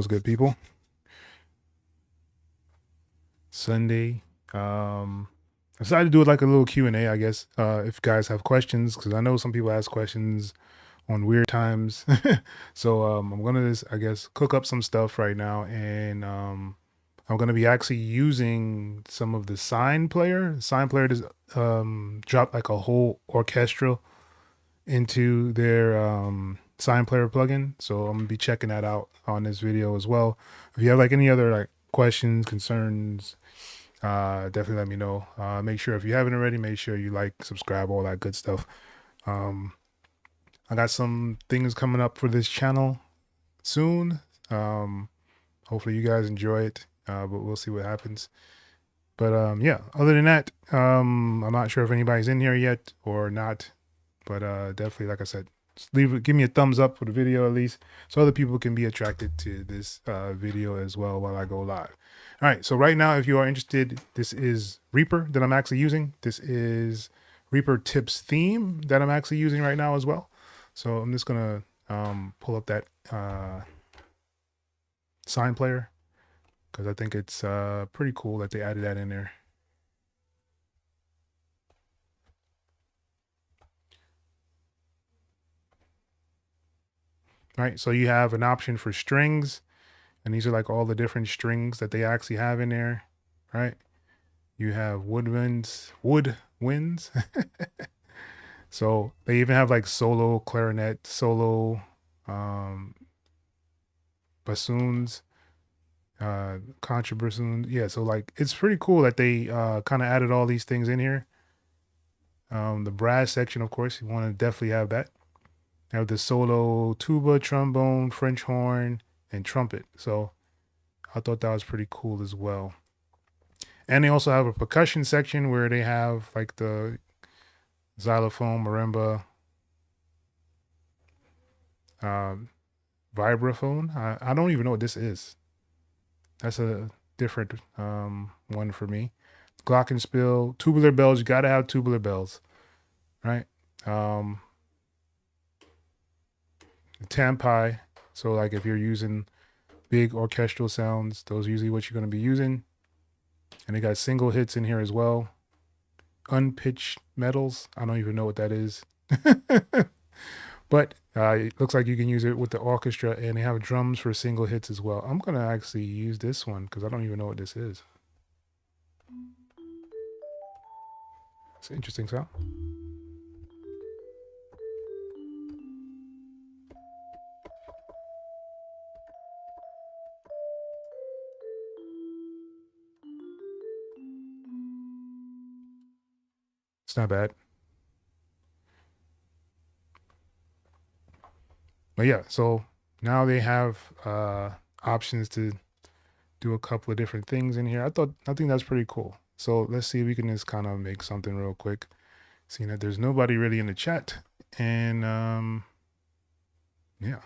What's good, people? Sunday. I decided to do it like a little Q&A, I guess, if guys have questions, because I know some people ask questions on weird times. So I'm gonna just, I guess, cook up some stuff right now, and I'm gonna be actually using some of the sign player. Sign player just dropped like a whole orchestra into their sign player plugin, so I'm gonna be checking that out on this video as well. If you have like any other like questions, concerns, definitely let me know. Make sure, if you haven't already, make sure you like, subscribe, all that good stuff. I got some things coming up for this channel soon. Hopefully you guys enjoy it, but we'll see what happens. But yeah, other than that, I'm not sure if anybody's in here yet or not, but definitely, like I said, just give me a thumbs up for the video at least, so other people can be attracted to this video as well while I go live. All right, so right now, if you are interested, this is Reaper that I'm actually using. This is Reaper Tips theme that I'm actually using right now as well. So I'm just gonna pull up that sign player, because I think it's pretty cool that they added that in there. All right, so you have an option for strings, and these are like all the different strings that they actually have in there, right? You have woodwinds. So they even have like solo clarinet, solo bassoons, contrabassoons. Yeah, so like it's pretty cool that they kind of added all these things in here. The brass section, of course, you want to definitely have that. You have the solo tuba, trombone, French horn, and trumpet. So I thought that was pretty cool as well. And they also have a percussion section where they have like the xylophone, marimba, vibraphone. I don't even know what this is. That's a different one for me. Glockenspiel, tubular bells. You got to have tubular bells, right? Tampai. So like if you're using big orchestral sounds, those are usually what you're going to be using. And they got single hits in here as well. Unpitched metals. I don't even know what that is. But it looks like you can use it with the orchestra, and they have drums for single hits as well. I'm going to actually use this one because I don't even know what this is. It's an interesting sound. It's not bad. But yeah, so now they have options to do a couple of different things in here. I think that's pretty cool. So let's see if we can just kind of make something real quick, seeing that there's nobody really in the chat. And yeah.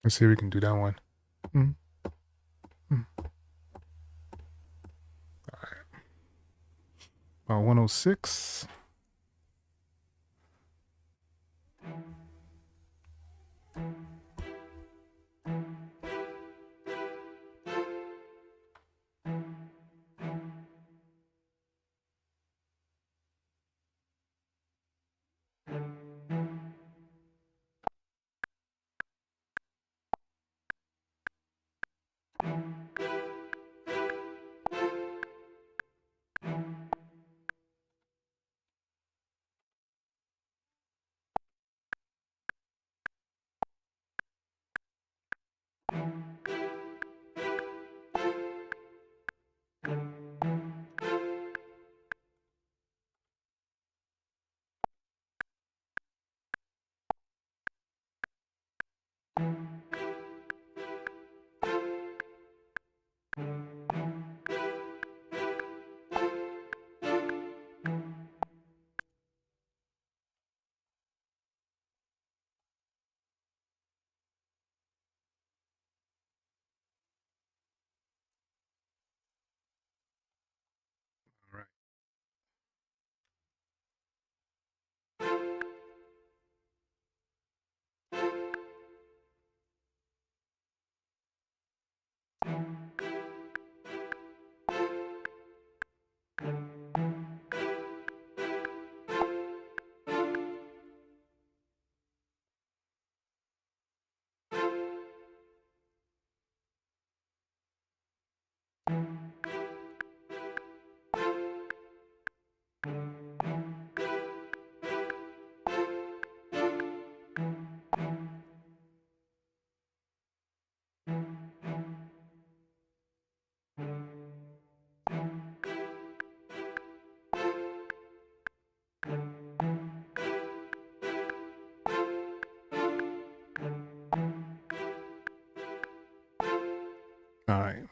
Let's see if we can do that one. Mm. Mm. All right. About 106.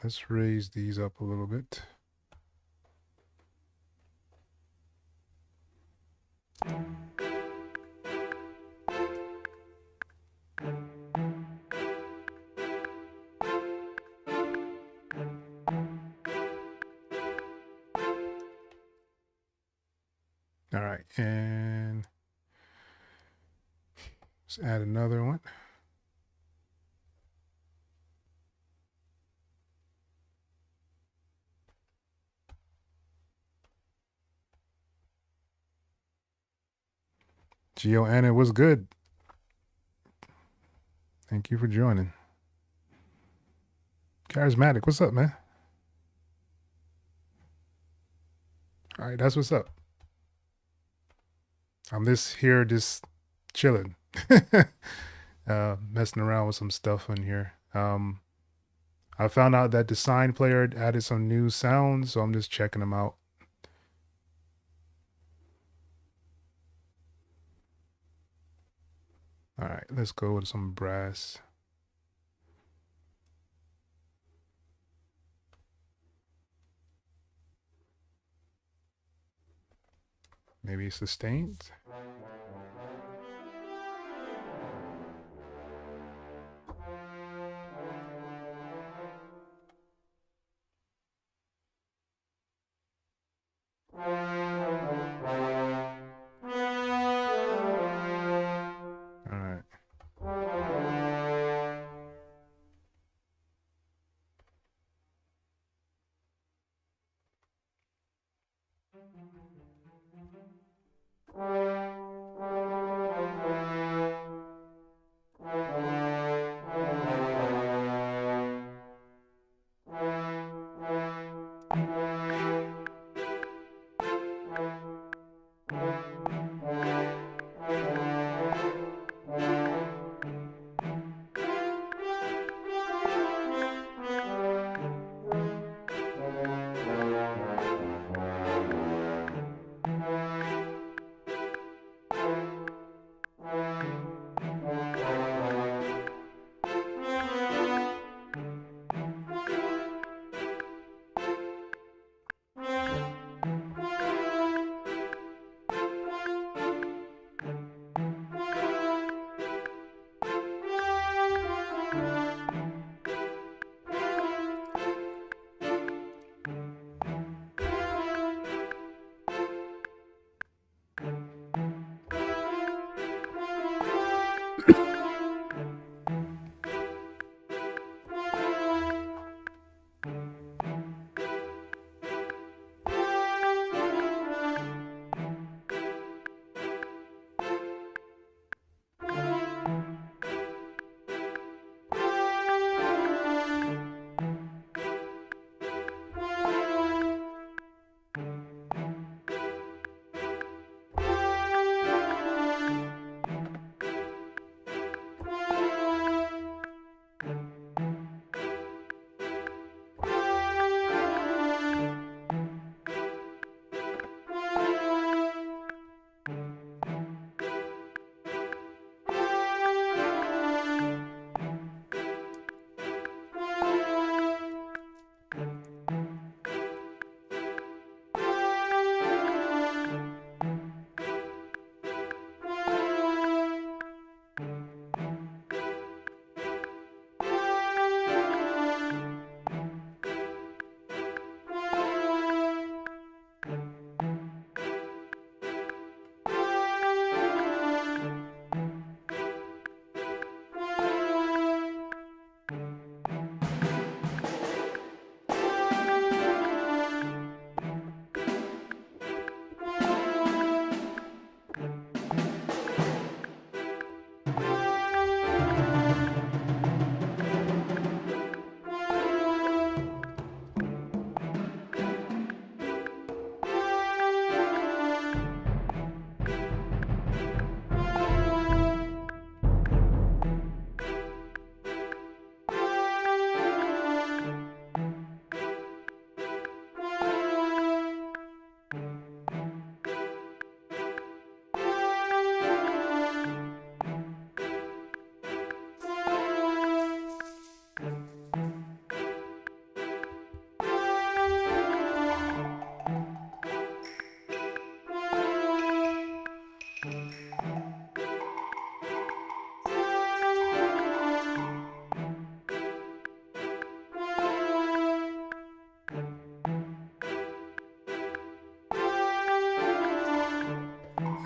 let's raise these up a little bit. All right, and let's add another one. Anna, what's good? Thank you for joining. Charismatic, what's up, man? All right, that's what's up. I'm just chilling, messing around with some stuff in here. I found out that the Sign Player added some new sounds, so I'm just checking them out. All right, let's go with some brass. Maybe sustained. All right.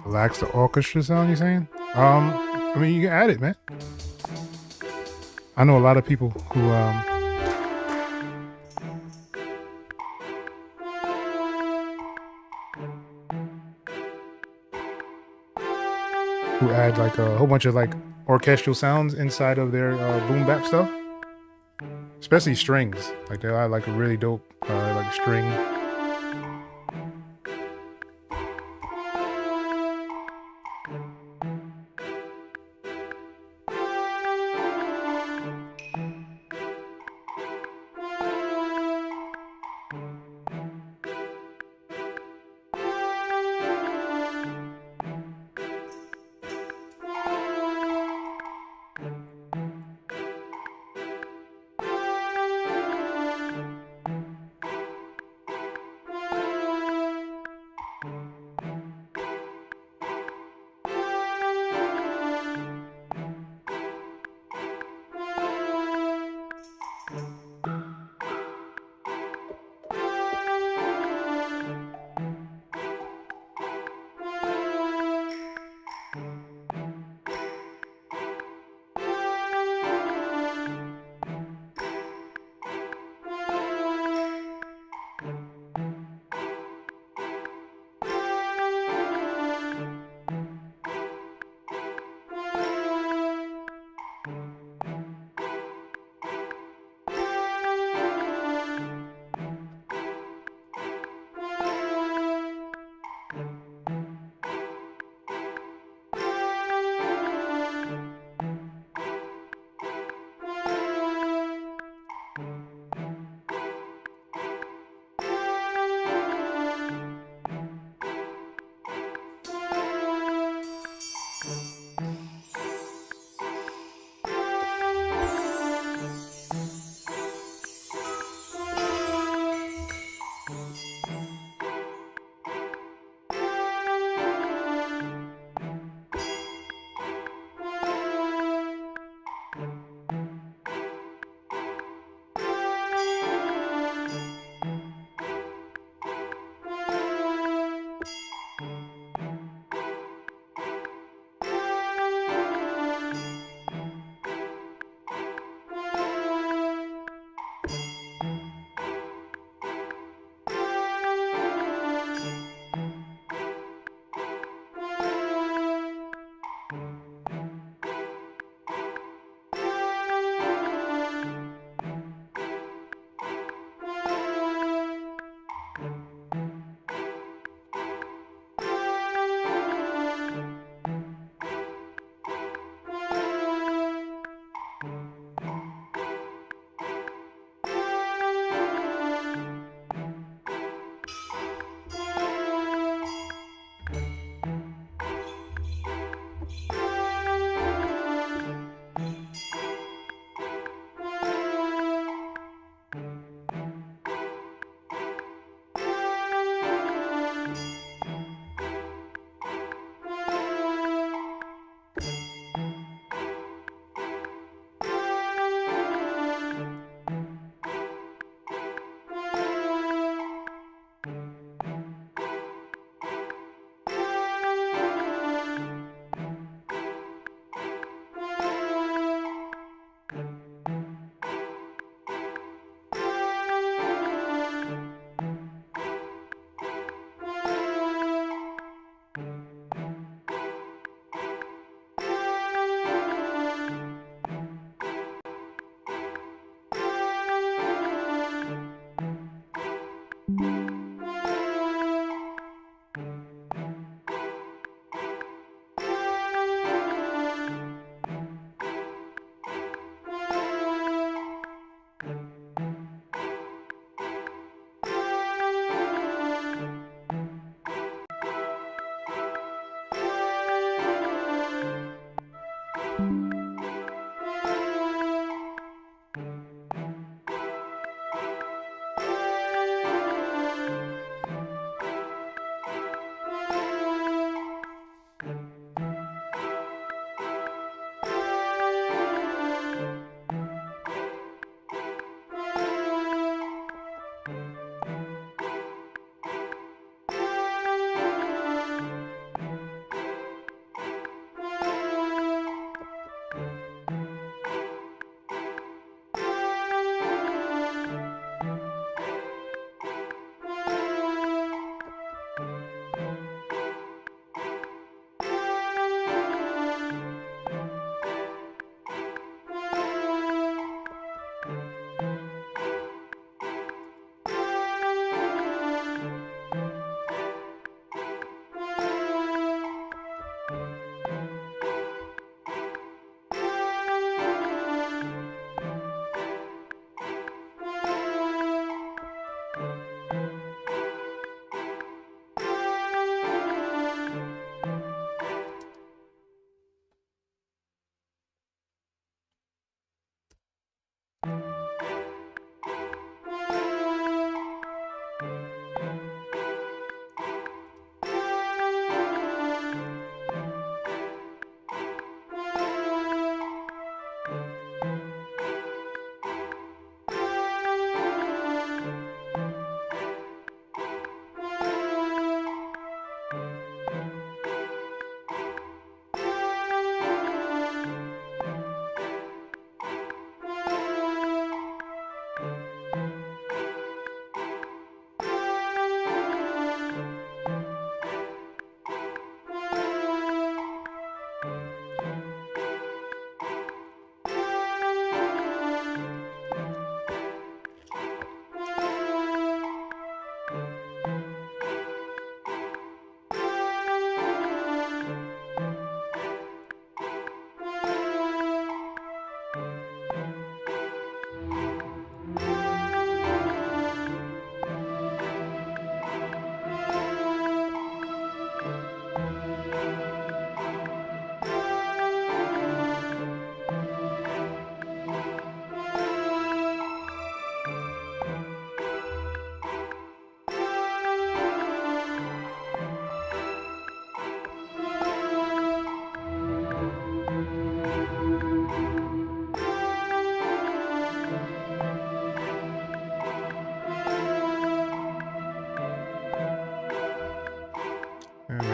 Relax the orchestra sound, you saying? I mean, you can add it, man. I know a lot of people who add like a whole bunch of like orchestral sounds inside of their boom bap stuff, especially strings. Like they add like a really dope like string.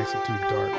makes it too dark.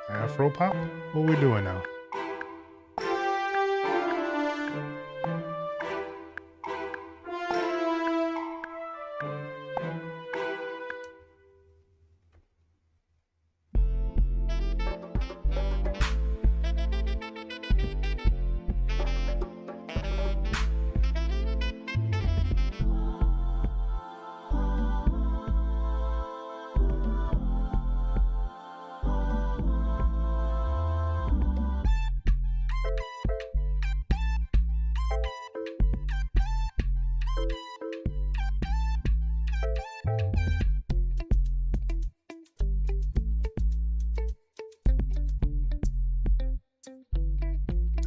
Afro pop? What we doing now?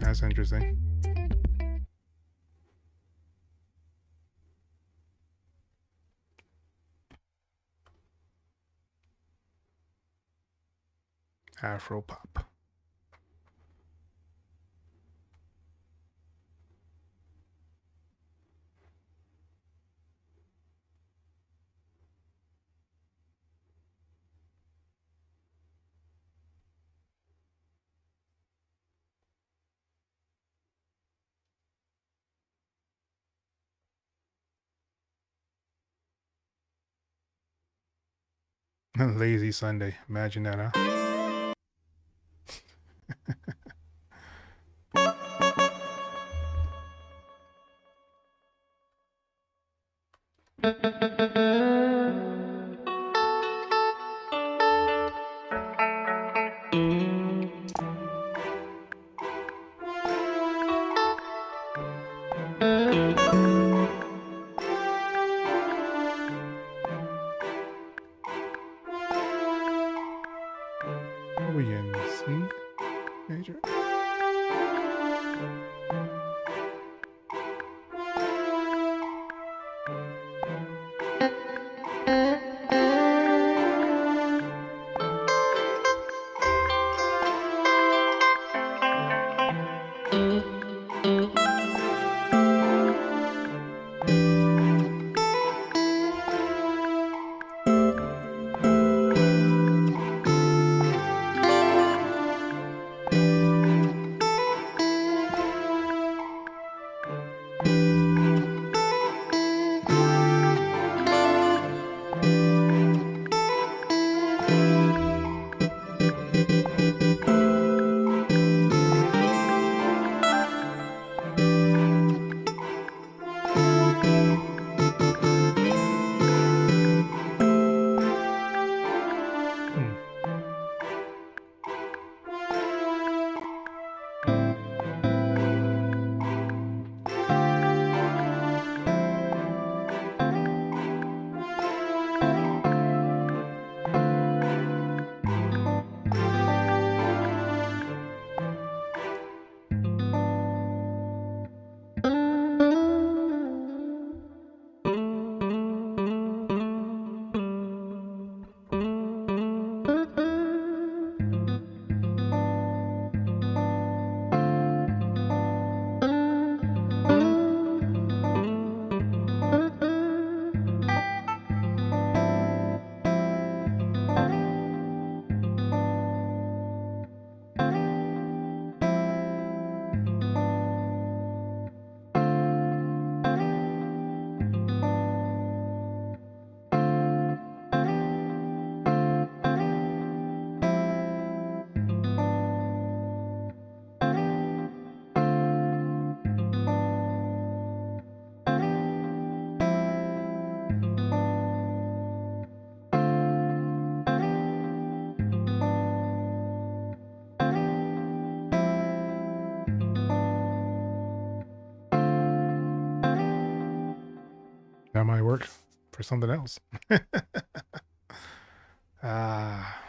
That's interesting. Afro pop. Lazy Sunday. Imagine that, huh? Are we in C major? might work for something else. Ah.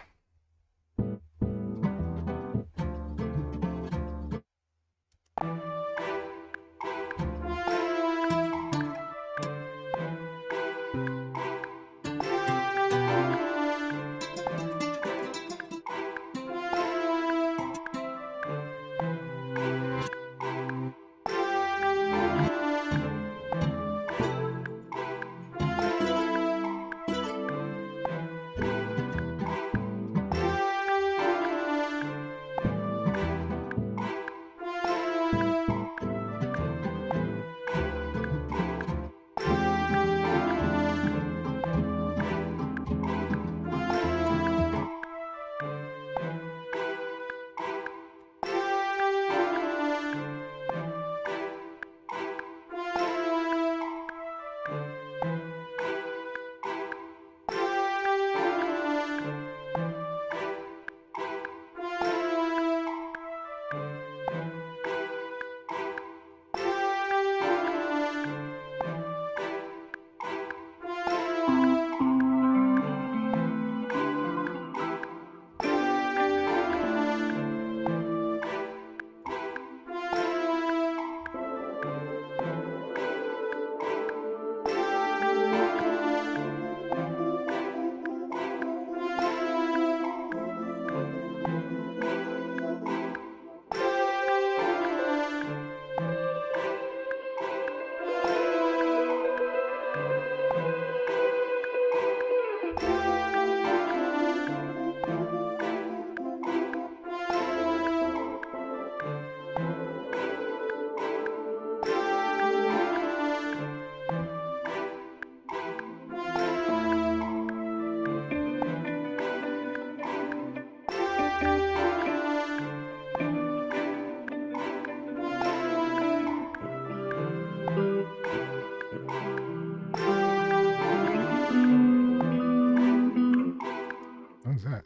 What's that?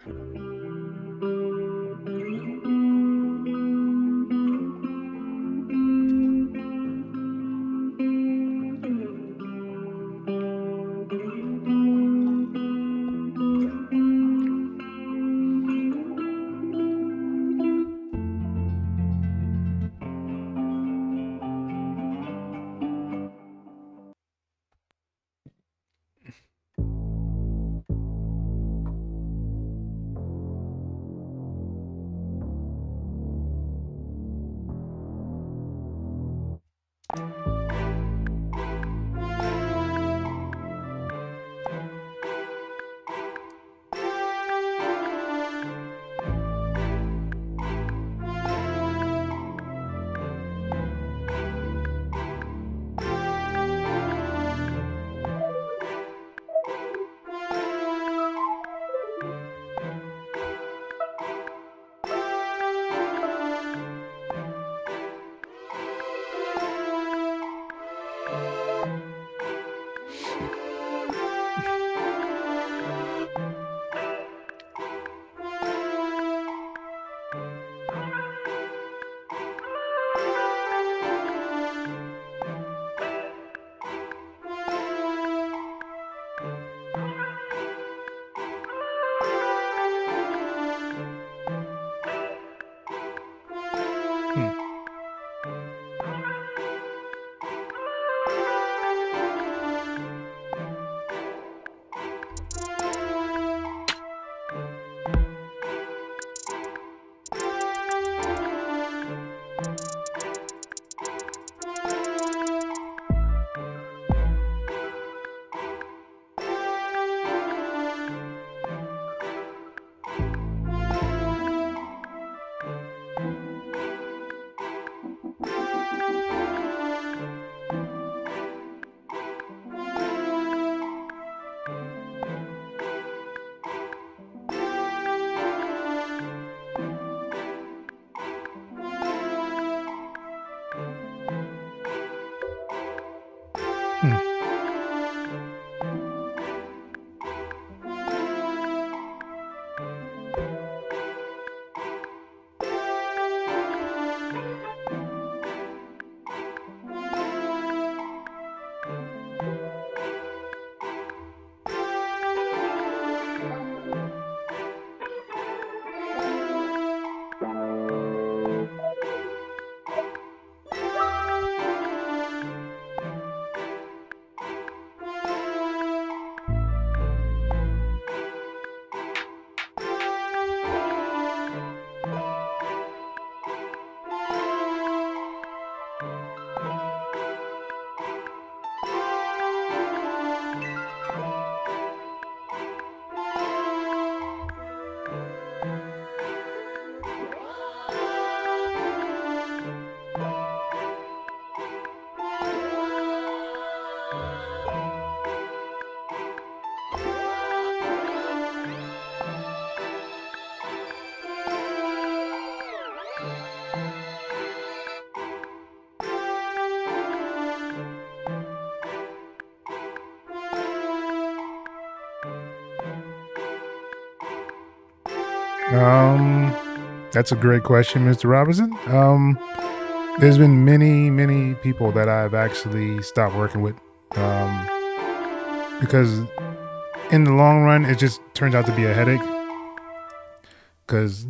That's a great question, Mr. Robinson. There's been many people that I've actually stopped working with, because in the long run, it just turns out to be a headache, because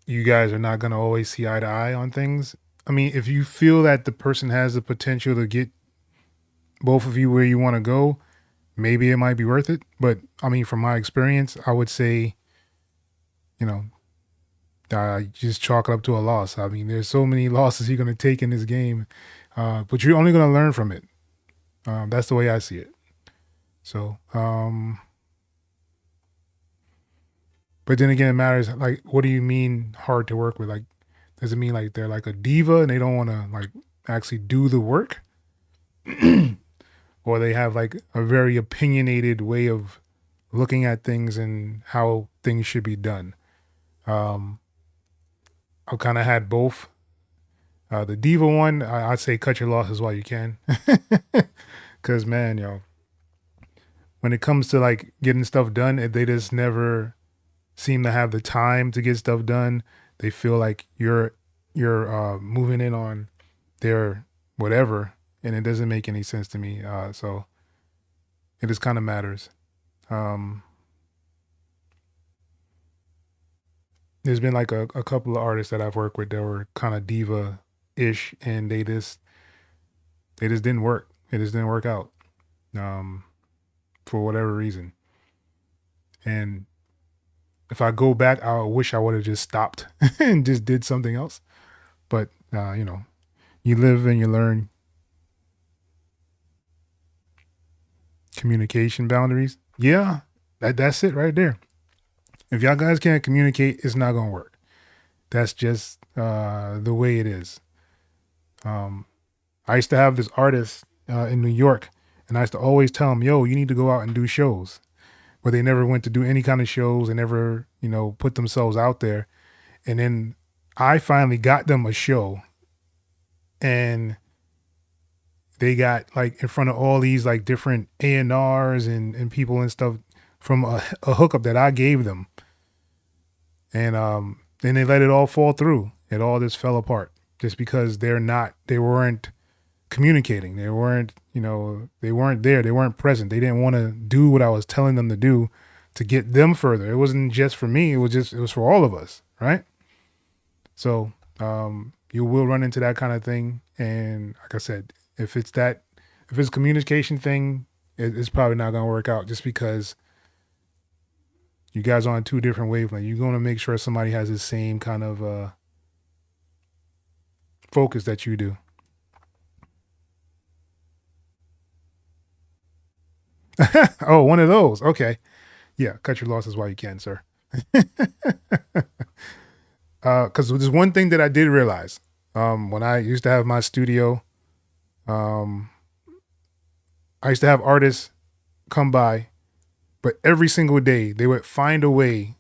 you guys are not going to always see eye to eye on things. I mean, if you feel that the person has the potential to get both of you where you want to go, maybe it might be worth it. But I mean, from my experience, I would say, you know, just chalk it up to a loss. I mean, there's so many losses you're going to take in this game, but you're only going to learn from it. That's the way I see it. So, but then again, it matters. Like, what do you mean hard to work with? Like, does it mean like they're like a diva and they don't want to like actually do the work? Or they have like a very opinionated way of looking at things and how things should be done. I've kind of had both. The diva one, I'd say cut your losses while you can. Because, man, when it comes to like getting stuff done, they just never seem to have the time to get stuff done. They feel like you're moving in on their whatever, and it doesn't make any sense to me. So it just kind of matters. There's been like a couple of artists that I've worked with that were kind of diva-ish, and they just didn't work. It just didn't work out, for whatever reason. And if I go back, I wish I would have just stopped and just did something else. But you live and you learn. Communication boundaries. Yeah, that's it right there. If y'all guys can't communicate, it's not gonna work. That's just the way it is. I used to have this artist in New York, and I used to always tell him, yo, you need to go out and do shows. But they never went to do any kind of shows. They never, put themselves out there. And then I finally got them a show, and they got like in front of all these like different A&Rs and people and stuff from a hookup that I gave them. And then they let it all fall through. It all just fell apart just because they weren't communicating. They weren't there. They weren't present. They didn't want to do what I was telling them to do to get them further. It wasn't just for me. It was for all of us. Right. So, you will run into that kind of thing. And like I said, if it's a communication thing, it's probably not going to work out just because you guys are on two different wavelengths. You're going to make sure somebody has the same kind of focus that you do. Oh, one of those. Okay. Yeah. Cut your losses while you can, sir. Because there's one thing that I did realize when I used to have my studio. I used to have artists come by, but every single day they would find a way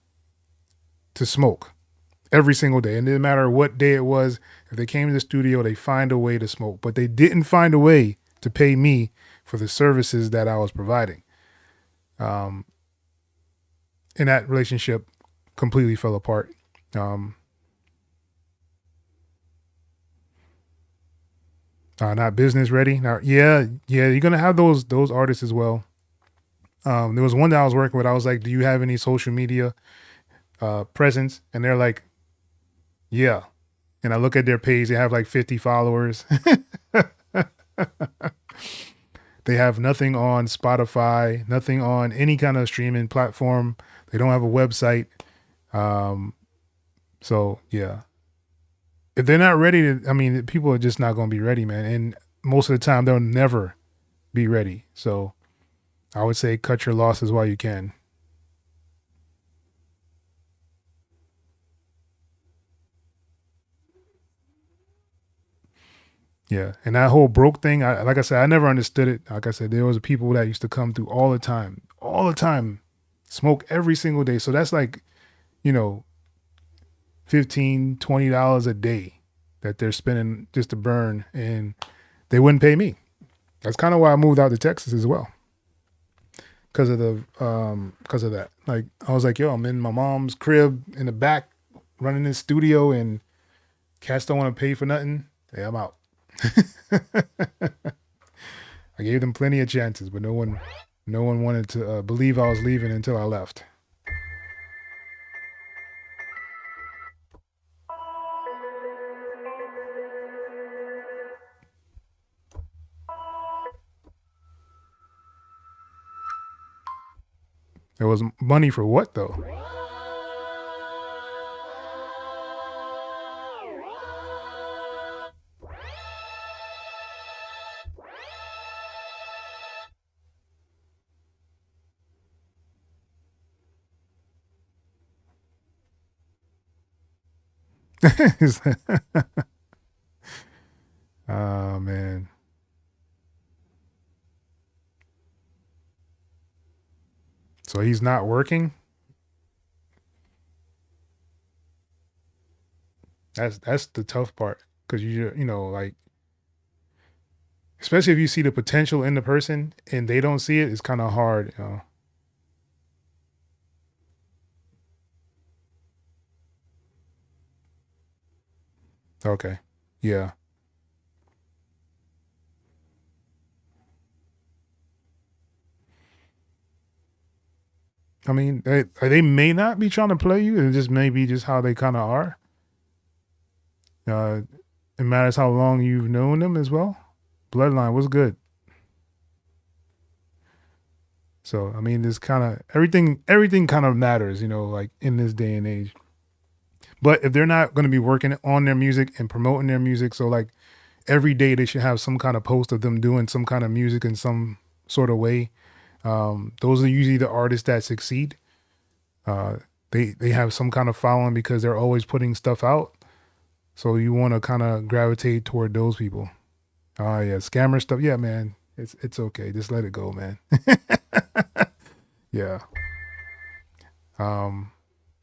to smoke. Every single day. And it didn't matter what day it was. If they came to the studio, they find a way to smoke. But they didn't find a way to pay me for the services that I was providing. And that relationship completely fell apart. Not business ready. Now, yeah, you're gonna have those artists as well. There was one that I was working with. I was like, "Do you have any social media presence?" And they're like, "Yeah." And I look at their page; they have like 50 followers. They have nothing on Spotify, nothing on any kind of streaming platform. They don't have a website. So yeah. If they're not ready people are just not going to be ready, man. And most of the time they'll never be ready. So I would say cut your losses while you can. Yeah. And that whole broke thing, like I said, I never understood it. Like I said, there was people that used to come through all the time, smoke every single day. So that's like, $15, $20 a day that they're spending just to burn, and they wouldn't pay me. That's kind of why I moved out to Texas as well. because of that. Like I was like, yo, I'm in my mom's crib in the back running this studio and cats don't want to pay for nothing. Yeah, I'm out. I gave them plenty of chances, but no one wanted to believe I was leaving until I left. There was money for what though? Oh man. So he's not working? That's the tough part. Cause you know, like especially if you see the potential in the person and they don't see it, it's kind of hard, you know. Okay. Yeah. I mean, they may not be trying to play you. It just may be just how they kind of are. Uh, it matters how long you've known them as well. Bloodline was good. So I mean, this kind of everything kind of matters, you know, like in this day and age. But if they're not going to be working on their music and promoting their music, so like every day they should have some kind of post of them doing some kind of music in some sort of way. Those are usually the artists that succeed. Uh, they have some kind of following because they're always putting stuff out. So you want to kind of gravitate toward those people. Oh yeah, scammer stuff. Yeah, man, it's okay. Just let it go, man. Yeah. Um,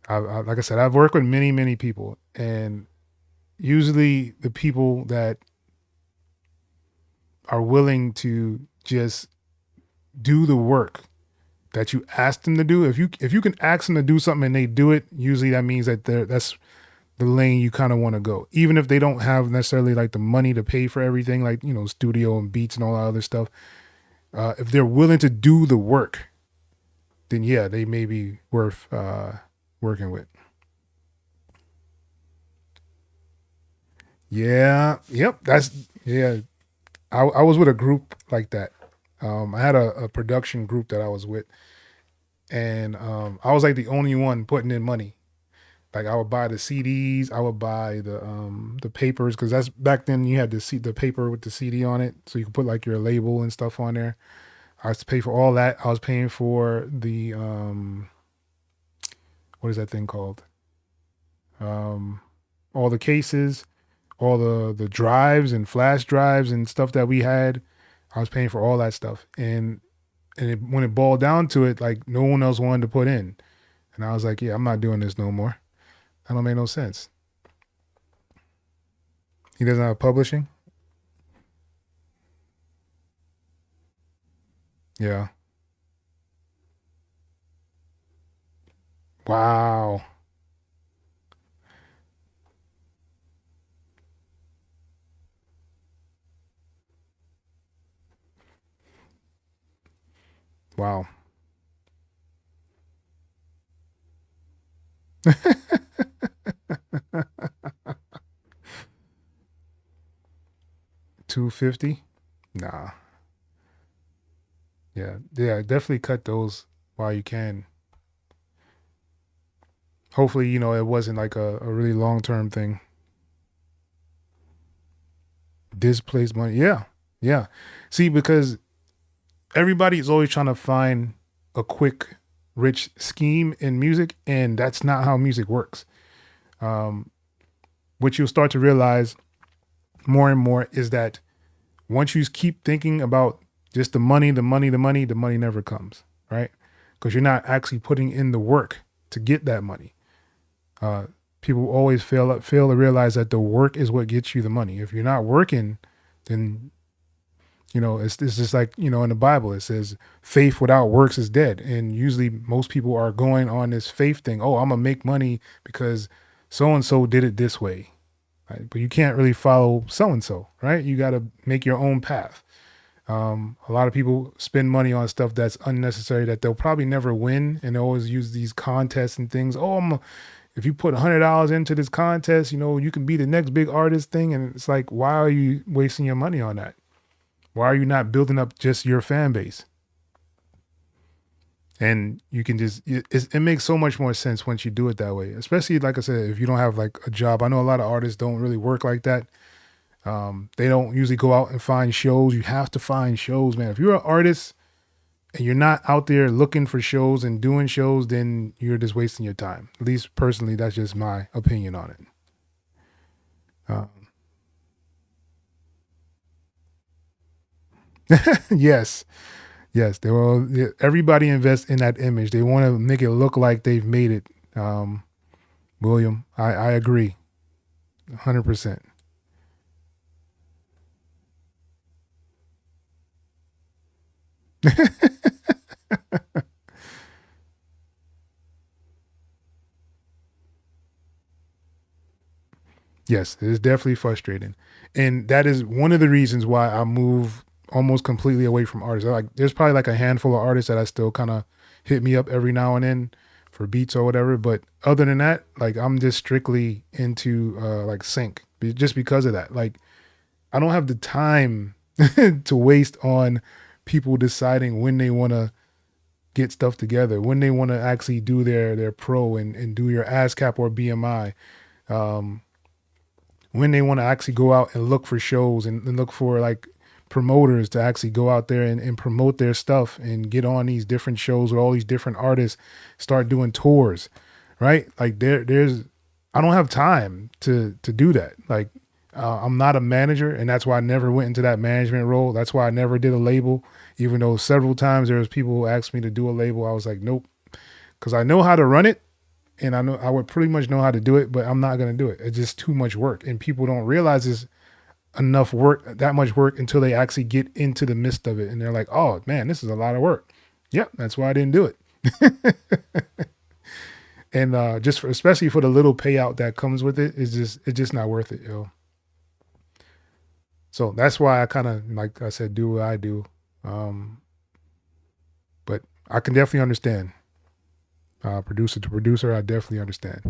like I said, I've worked with many people, and usually the people that are willing to just do the work that you ask them to do. If you can ask them to do something and they do it, usually that means that that's the lane you kind of want to go. Even if they don't have necessarily like the money to pay for everything, like, you know, studio and beats and all that other stuff. If they're willing to do the work, then yeah, they may be worth working with. Yeah. Yep. Yeah. I was with a group like that. I had a production group that I was with, and I was like the only one putting in money. Like I would buy the CDs, I would buy the papers, because that's back then you had to see the paper with the CD on it, so you could put like your label and stuff on there. I was to pay for all that. I was paying for the what is that thing called? Um, all the cases, all the drives and flash drives and stuff that we had. I was paying for all that stuff, and when it boiled down to it, like no one else wanted to put in, and I was like, yeah, I'm not doing this no more. That don't make no sense. He doesn't have publishing. Yeah. Wow. Wow. 250. Nah. Yeah. Yeah. Definitely cut those while you can. Hopefully, you know, it wasn't like a really long term thing. Displaced money. Yeah. Yeah. See, because everybody is always trying to find a quick, rich scheme in music, and that's not how music works. Um, what you'll start to realize more and more is that once you keep thinking about just the money, the money never comes, right? Because you're not actually putting in the work to get that money. People always fail to realize that the work is what gets you the money. If you're not working, then It's just like, in the Bible, it says faith without works is dead. And usually most people are going on this faith thing. Oh, I'm going to make money because so-and-so did it this way. Right? But you can't really follow so-and-so, right? You got to make your own path. A lot of people spend money on stuff that's unnecessary that they'll probably never win. And they always use these contests and things. Oh, if you put $100 into this contest, you can be the next big artist thing. And it's like, why are you wasting your money on that? Why are you not building up just your fan base? And you can just, it makes so much more sense once you do it that way, especially, like I said, if you don't have like a job. I know a lot of artists don't really work like that. They don't usually go out and find shows. You have to find shows, man. If you're an artist and you're not out there looking for shows and doing shows, then you're just wasting your time. At least personally, that's just my opinion on it. Yes. Yes. Everybody invests in that image. They want to make it look like they've made it. William, I agree 100%. Yes, it is definitely frustrating. And that is one of the reasons why I move almost completely away from artists. There's probably like a handful of artists that I still kind of hit me up every now and then for beats or whatever. But other than that, like I'm just strictly into like sync just because of that. Like I don't have the time to waste on people deciding when they want to get stuff together, when they want to actually do their pro and do your ASCAP or BMI. When they want to actually go out and look for shows and look for like promoters to actually go out there and promote their stuff and get on these different shows with all these different artists, start doing tours, right? Like there's, I don't have time to do that. Like I'm not a manager, and that's why I never went into that management role. That's why I never did a label, even though several times there was people who asked me to do a label. I was like, nope, because I know how to run it. And I know I would pretty much know how to do it, but I'm not going to do it. It's just too much work. And people don't realize it's enough work, that much work, until they actually get into the midst of it. And they're like, oh man, this is a lot of work. Yep. That's why I didn't do it. And especially for the little payout that comes with it, it's just not worth it, yo. So that's why I kind of, like I said, do what I do. But I can definitely understand. Producer to producer, I definitely understand.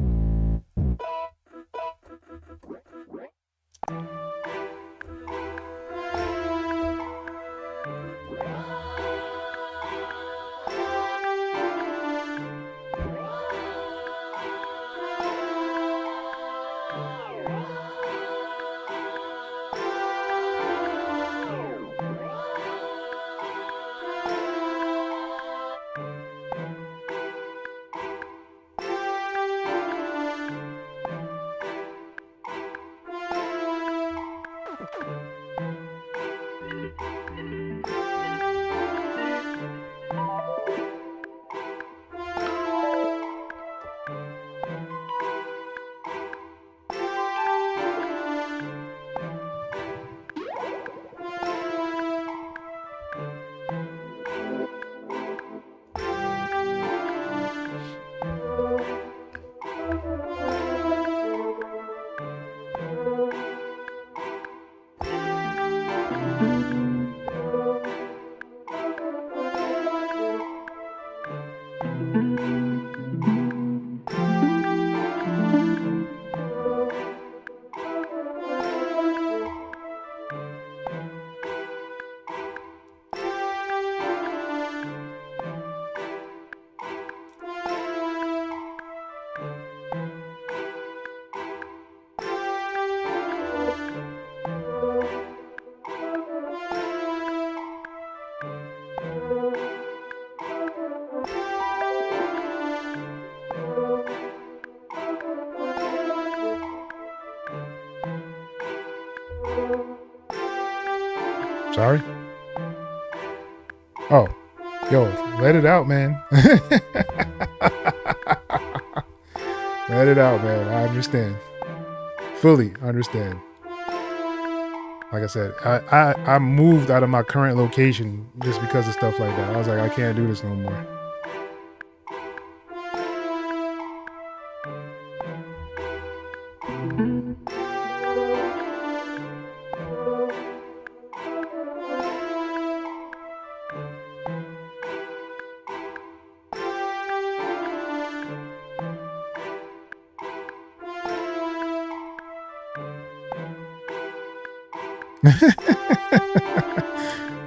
Sorry? Oh, yo, let it out, man. Let it out, man. I understand. Fully understand. like I said, I moved out of my current location just because of stuff like that. I was like, I can't do this no more.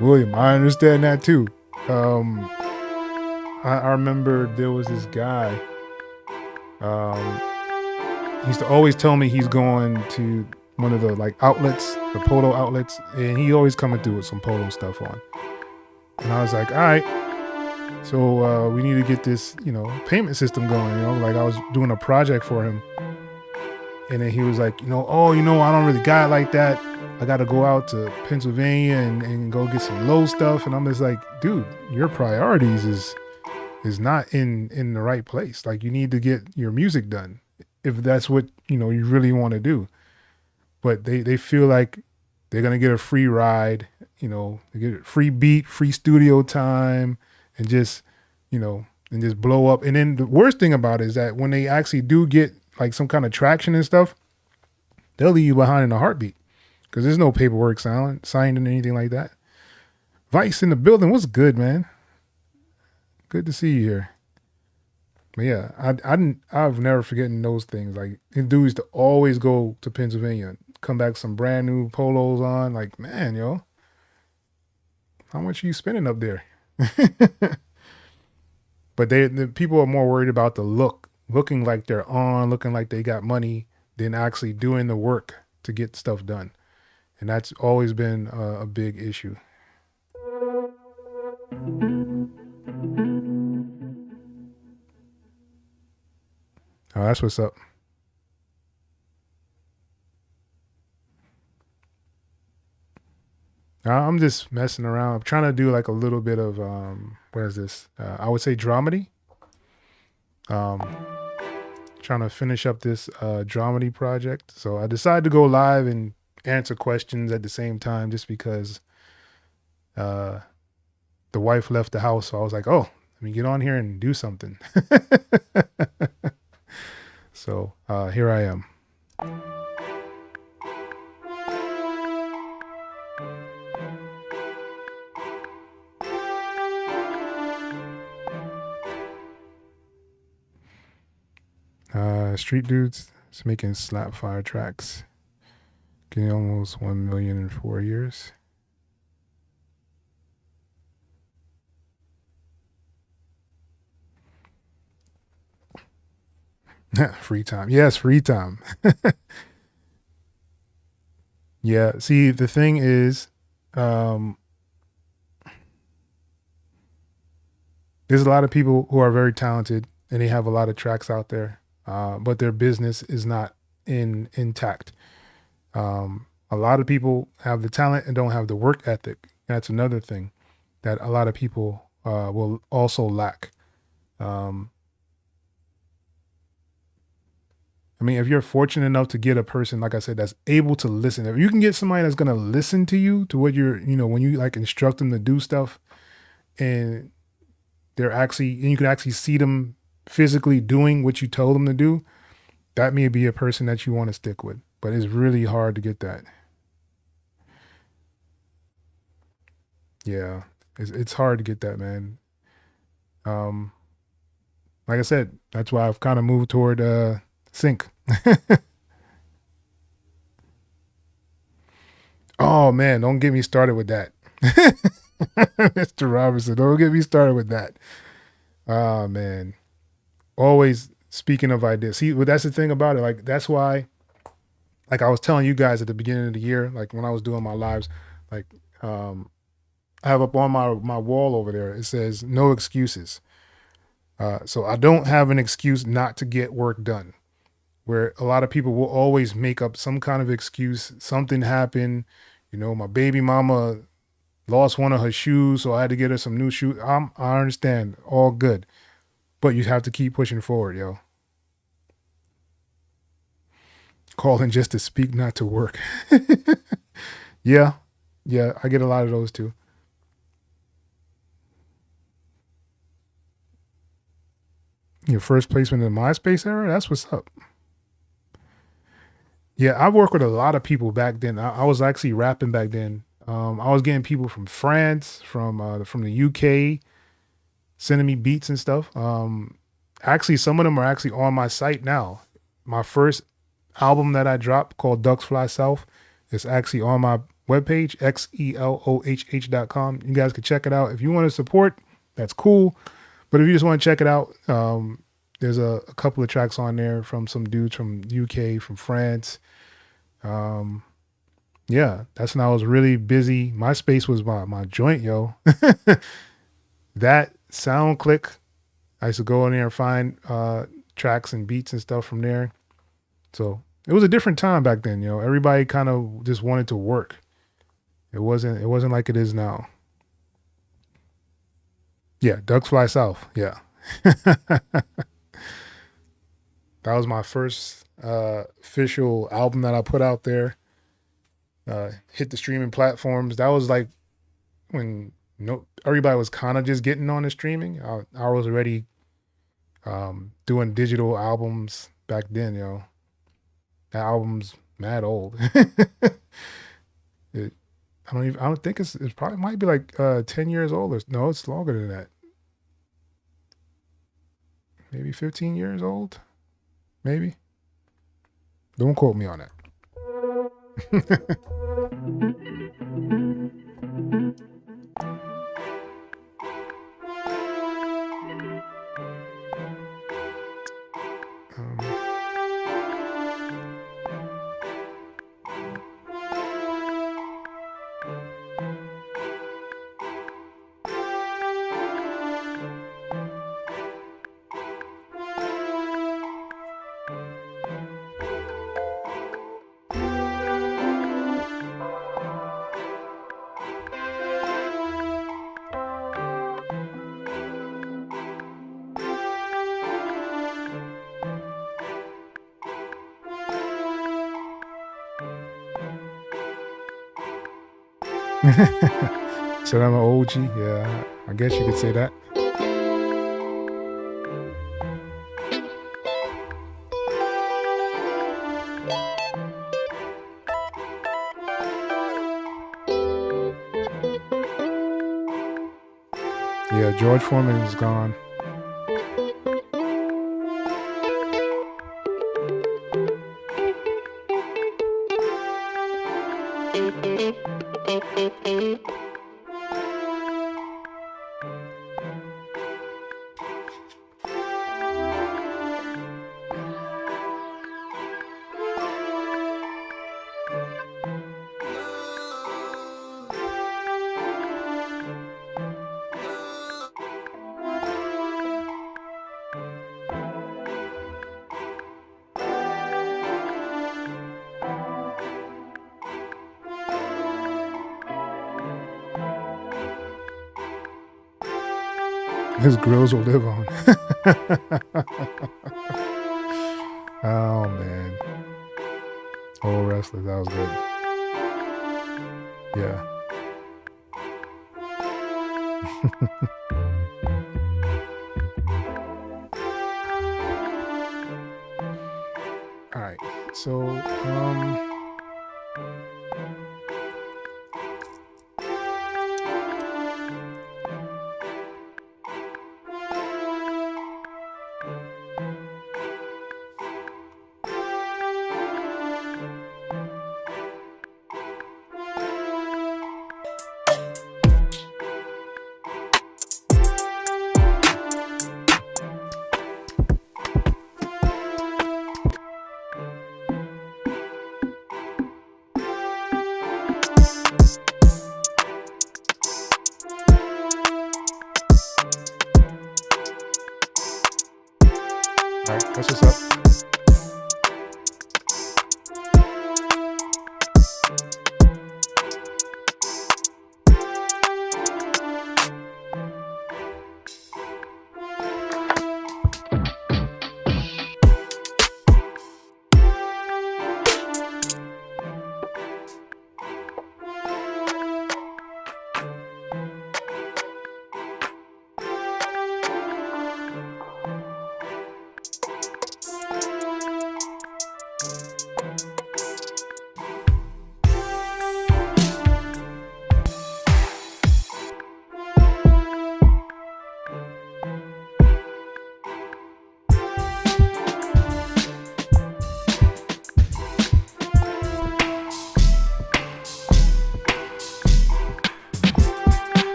William, I understand that too. I remember there was this guy. He used to always tell me he's going to one of the like outlets, the polo outlets, and he always coming through with some polo stuff on. And I was like, all right, so we need to get this, payment system going. Like I was doing a project for him, and then he was like, oh, I don't really got it like that. I got to go out to Pennsylvania and go get some low stuff. And I'm just like, dude, your priorities is not in the right place. Like you need to get your music done if that's what, you really want to do. But they feel like they're going to get a free ride, they get a free beat, free studio time, and just blow up. And then the worst thing about it is that when they actually do get like some kind of traction and stuff, they'll leave you behind in a heartbeat because there's no paperwork signed and anything like that. Vice in the building. What's good, man? Good to see you here. But yeah, I've never forgotten those things. Like dudes to always go to Pennsylvania, come back some brand new polos on. Like, man, how much are you spending up there? But the people are more worried about the looking like they're on, looking like they got money, than actually doing the work to get stuff done. And that's always been a big issue. Oh, that's what's up. I'm just messing around. I'm trying to do like a little bit of what is this? I would say dramedy. Trying to finish up this dramedy project. So I decided to go live and answer questions at the same time just because the wife left the house. So I was like, oh, let me get on here and do something. So here I am. Street dudes is making slap fire tracks. Getting almost 1 million in 4 years. Free time. Yes, free time. Yeah. See, the thing is, there's a lot of people who are very talented and they have a lot of tracks out there, but their business is not intact. A lot of people have the talent and don't have the work ethic. That's another thing that a lot of people will also lack. I mean, if you're fortunate enough to get a person, like I said, that's able to listen, if you can get somebody that's going to listen to you, to what you're, when you like instruct them to do stuff, and and you can actually see them physically doing what you told them to do, that may be a person that you want to stick with. But it's really hard to get that. Yeah, it's hard to get that, man. Like I said, that's why I've kind of moved toward sync. Oh man, don't get me started with that. Mr. Robinson, don't get me started with that. Oh man. Always speaking of ideas. See, but that's the thing about it. Like that's why, like I was telling you guys at the beginning of the year, like when I was doing my lives, like I have up on my wall over there, it says no excuses. So I don't have an excuse not to get work done. Where a lot of people will always make up some kind of excuse. Something happened, my baby mama lost one of her shoes, so I had to get her some new shoes. I understand, all good, but you have to keep pushing forward, yo. Calling just to speak, not to work. Yeah, yeah, I get a lot of those too. Your first placement in the MySpace era? That's what's up. Yeah, I worked with a lot of people back then. I was actually rapping back then. I was getting people from France, from the UK, sending me beats and stuff. Actually, some of them are actually on my site now. My first album that I dropped called Ducks Fly South is actually on my webpage, xelohh.com. You guys can check it out. If you want to support, that's cool. But if you just want to check it out, there's a couple of tracks on there from some dudes from UK, from France. Yeah, that's when I was really busy. MySpace was my joint, yo. That SoundClick, I used to go in there and find tracks and beats and stuff from there. So it was a different time back then, yo. Everybody kind of just wanted to work. It wasn't like it is now. Yeah, Ducks Fly South. Yeah. That was my first official album that I put out there. Hit the streaming platforms. That was like when everybody was kind of just getting on the streaming. I was already doing digital albums back then, yo. That album's mad old. I don't think it's probably might be like 10 years old. No, it's longer than that. Maybe 15 years old. Maybe. Don't quote me on that. Said I'm an OG. Yeah, I guess you could say that. Yeah, George Foreman is gone. His grills will live on. Oh man. Old wrestlers, that was good. Yeah. All right. So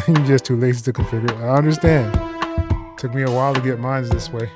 You're just too lazy to configure it. I understand. Took me a while to get mine this way.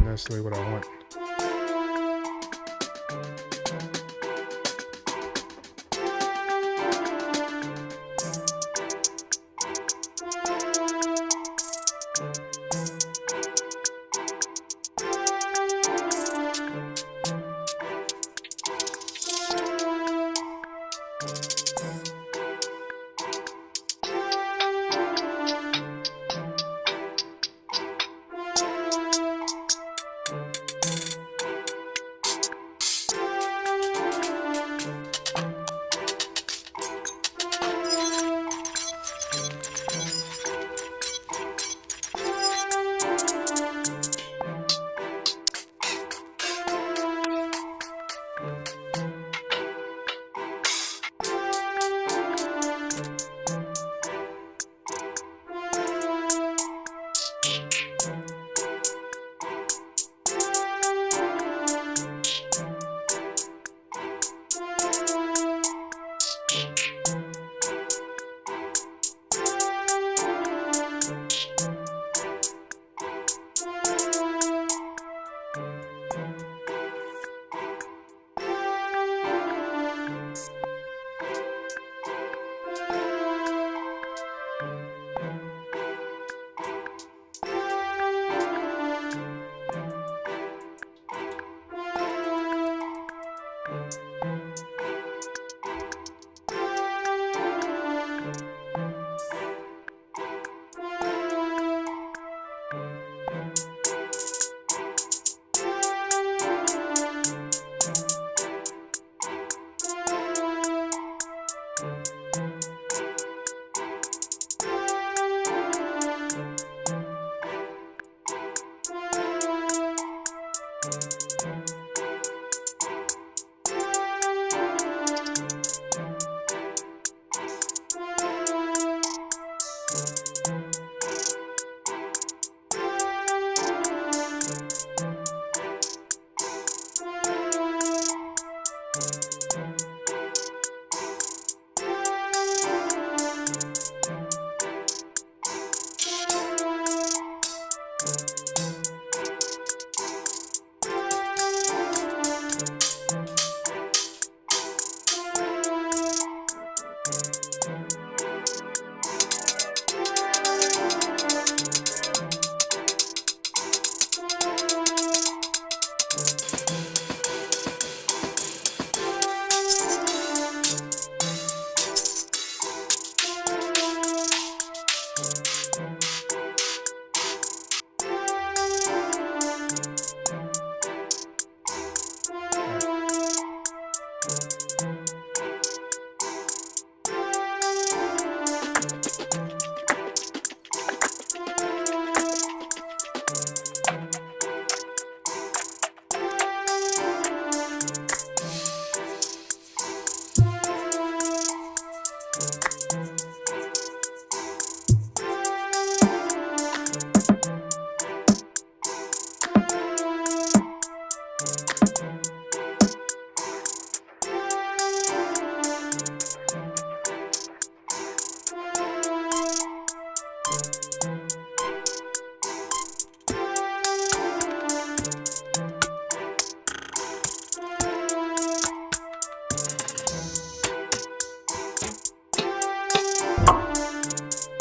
Necessarily what I want.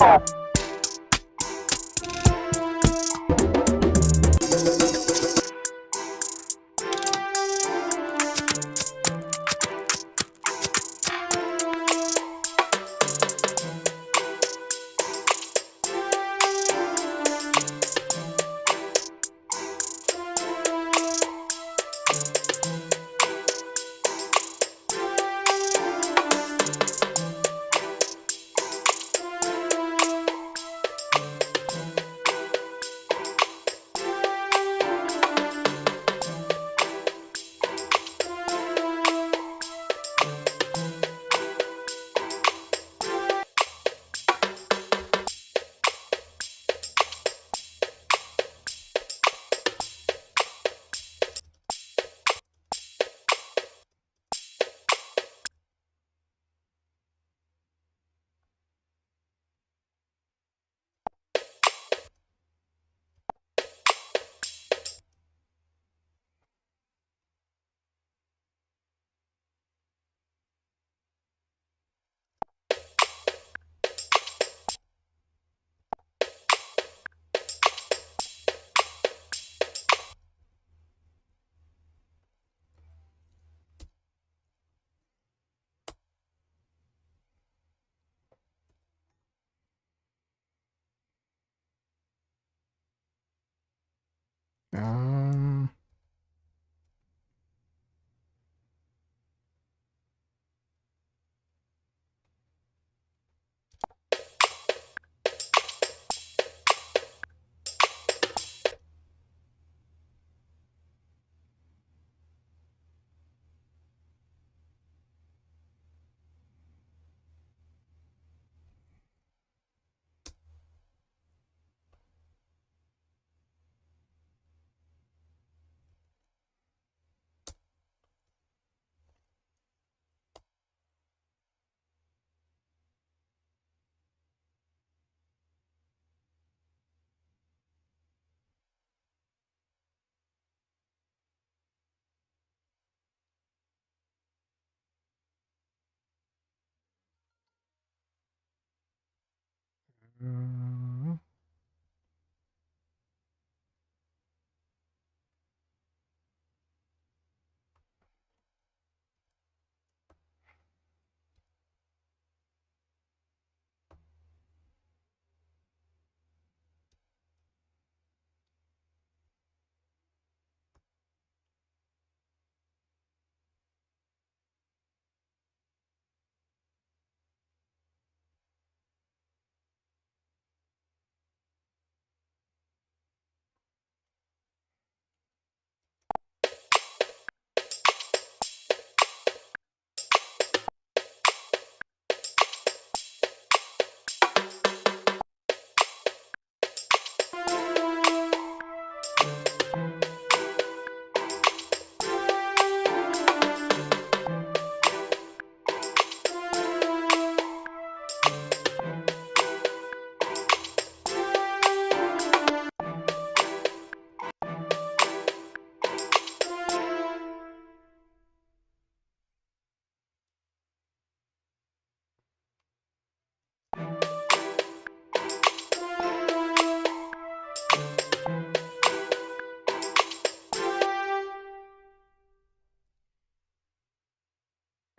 Um, uh,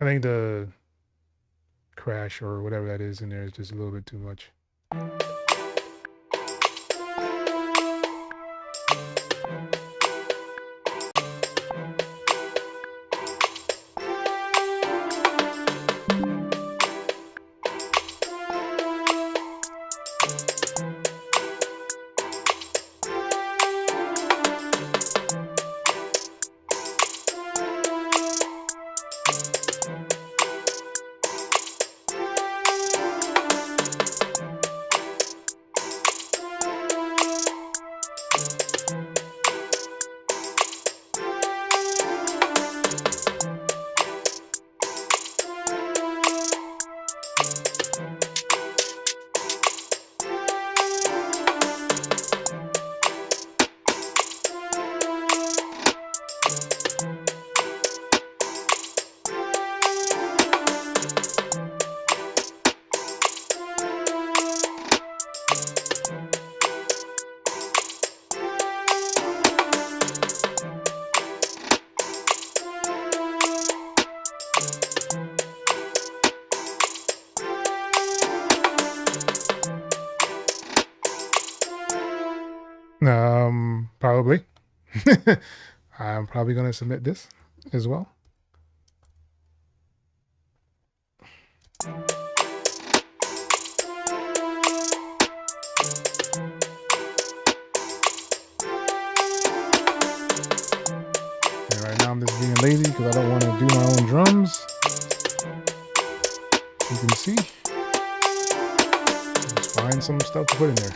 I think the crash or whatever that is in there is just a little bit too much. Probably. I'm probably going to submit this as well. And right now I'm just being lazy because I don't want to do my own drums. You can see. Just find some stuff to put in there.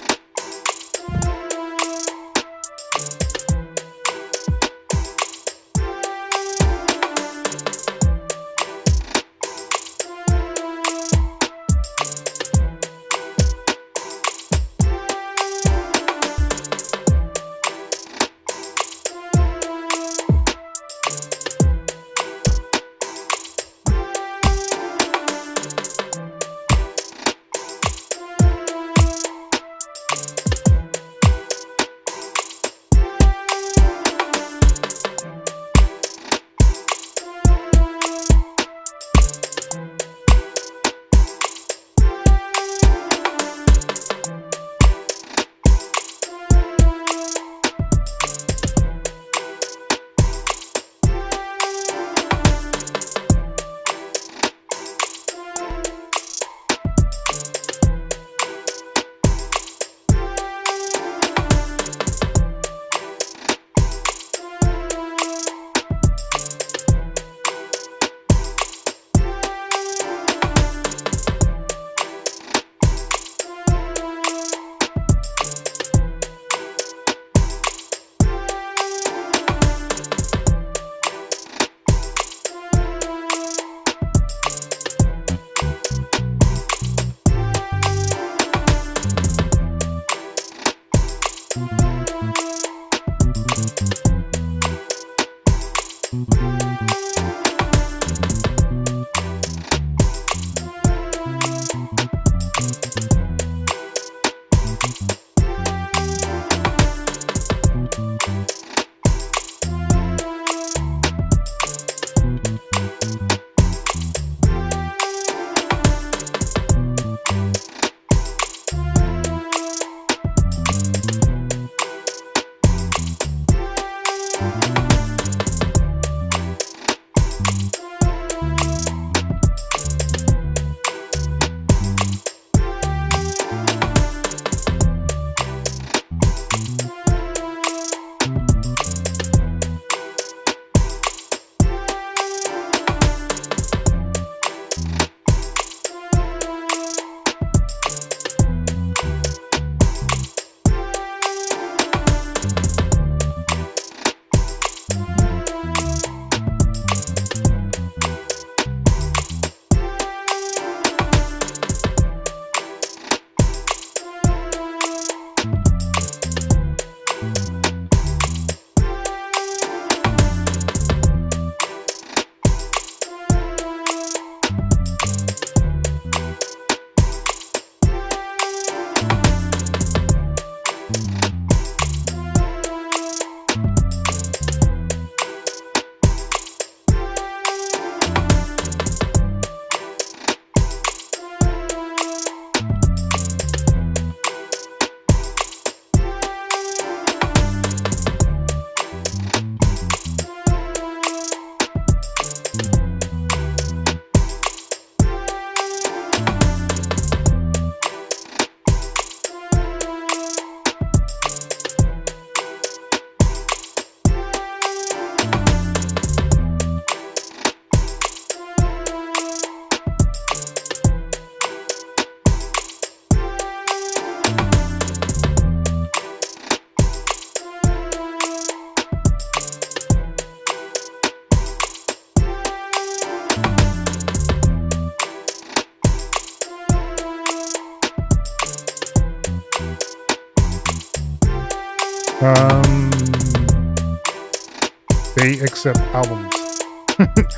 They accept albums.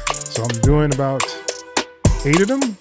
So I'm doing about 8 of them.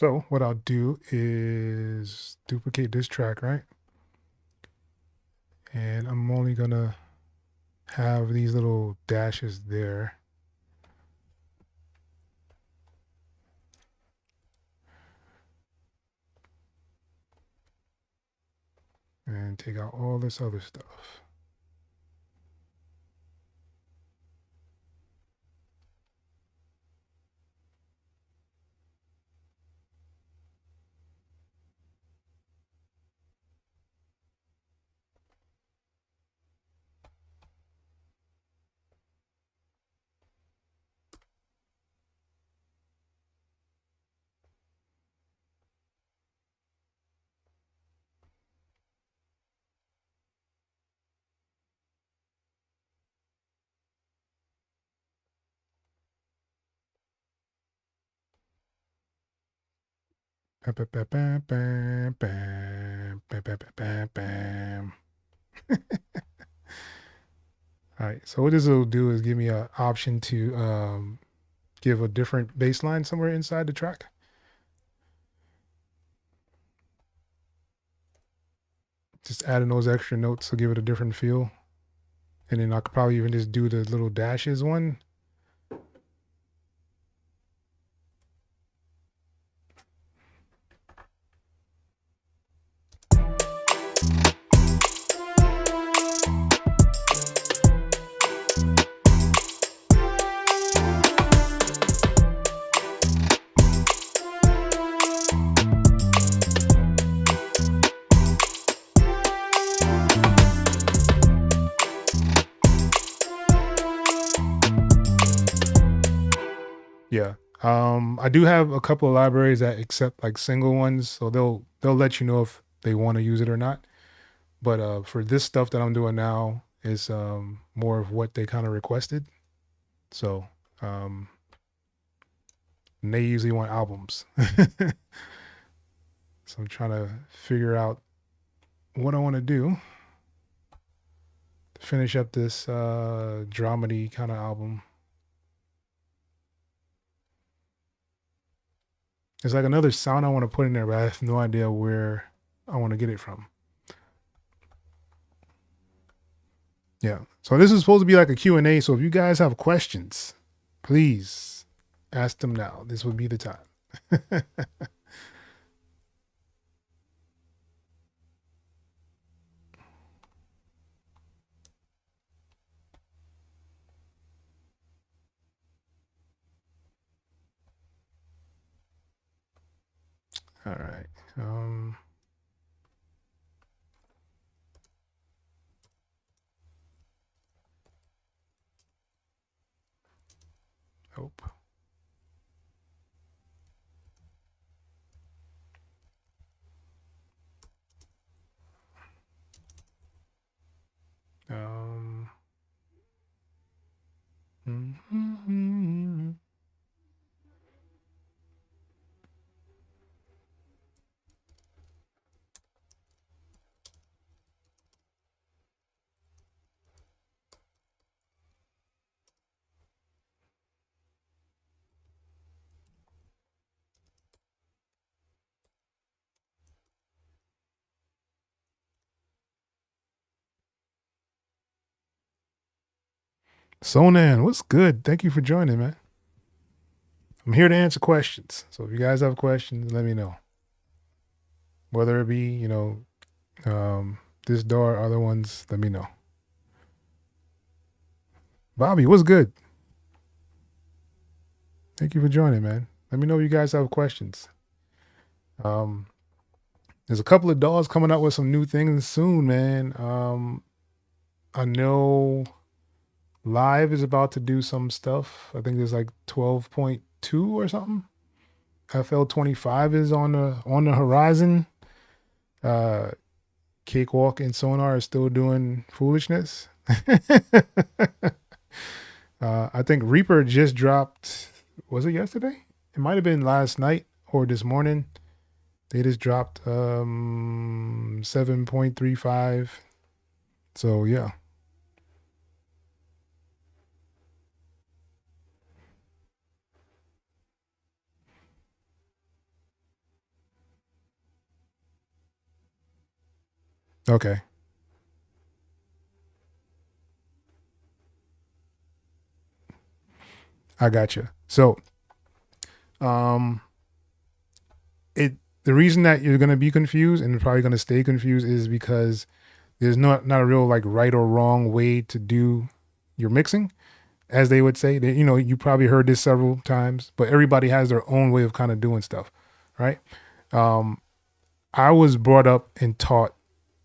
So what I'll do is duplicate this track, right? And I'm only gonna have these little dashes there. And take out all this other stuff. Bam, bam, bam, bam, bam, bam, bam, bam, bam. All right, so what this will do is give me an option to give a different bass line somewhere inside the track. Just adding those extra notes will give it a different feel. And then I could probably even just do the little dashes one. Yeah. I do have a couple of libraries that accept like single ones, so they'll let you know if they want to use it or not. But for this stuff that I'm doing now is more of what they kind of requested. So and they usually want albums. So I'm trying to figure out what I want to do to finish up this dramedy kind of album. There's like another sound I want to put in there, but I have no idea where I want to get it from. Yeah. So this is supposed to be like a Q&A. So if you guys have questions, please ask them now. This would be the time. All right. Hope. Mm-hmm. Sonan, what's good? Thank you for joining, man. I'm here to answer questions. So if you guys have questions, let me know. Whether it be, this door or other ones, let me know. Bobby, what's good? Thank you for joining, man. Let me know if you guys have questions. There's a couple of dolls coming out with some new things soon, man. I know Live is about to do some stuff. I think there's like 12.2 or something. FL 25 is on the horizon. Cakewalk and Sonar are still doing foolishness. I think Reaper just dropped. Was it yesterday? It might have been last night or this morning. They just dropped 7.35. So yeah. Okay. I got you. So, the reason that you're going to be confused and probably going to stay confused is because there's not a real like right or wrong way to do your mixing, as they would say. They, you probably heard this several times, but everybody has their own way of kind of doing stuff, right? I was brought up and taught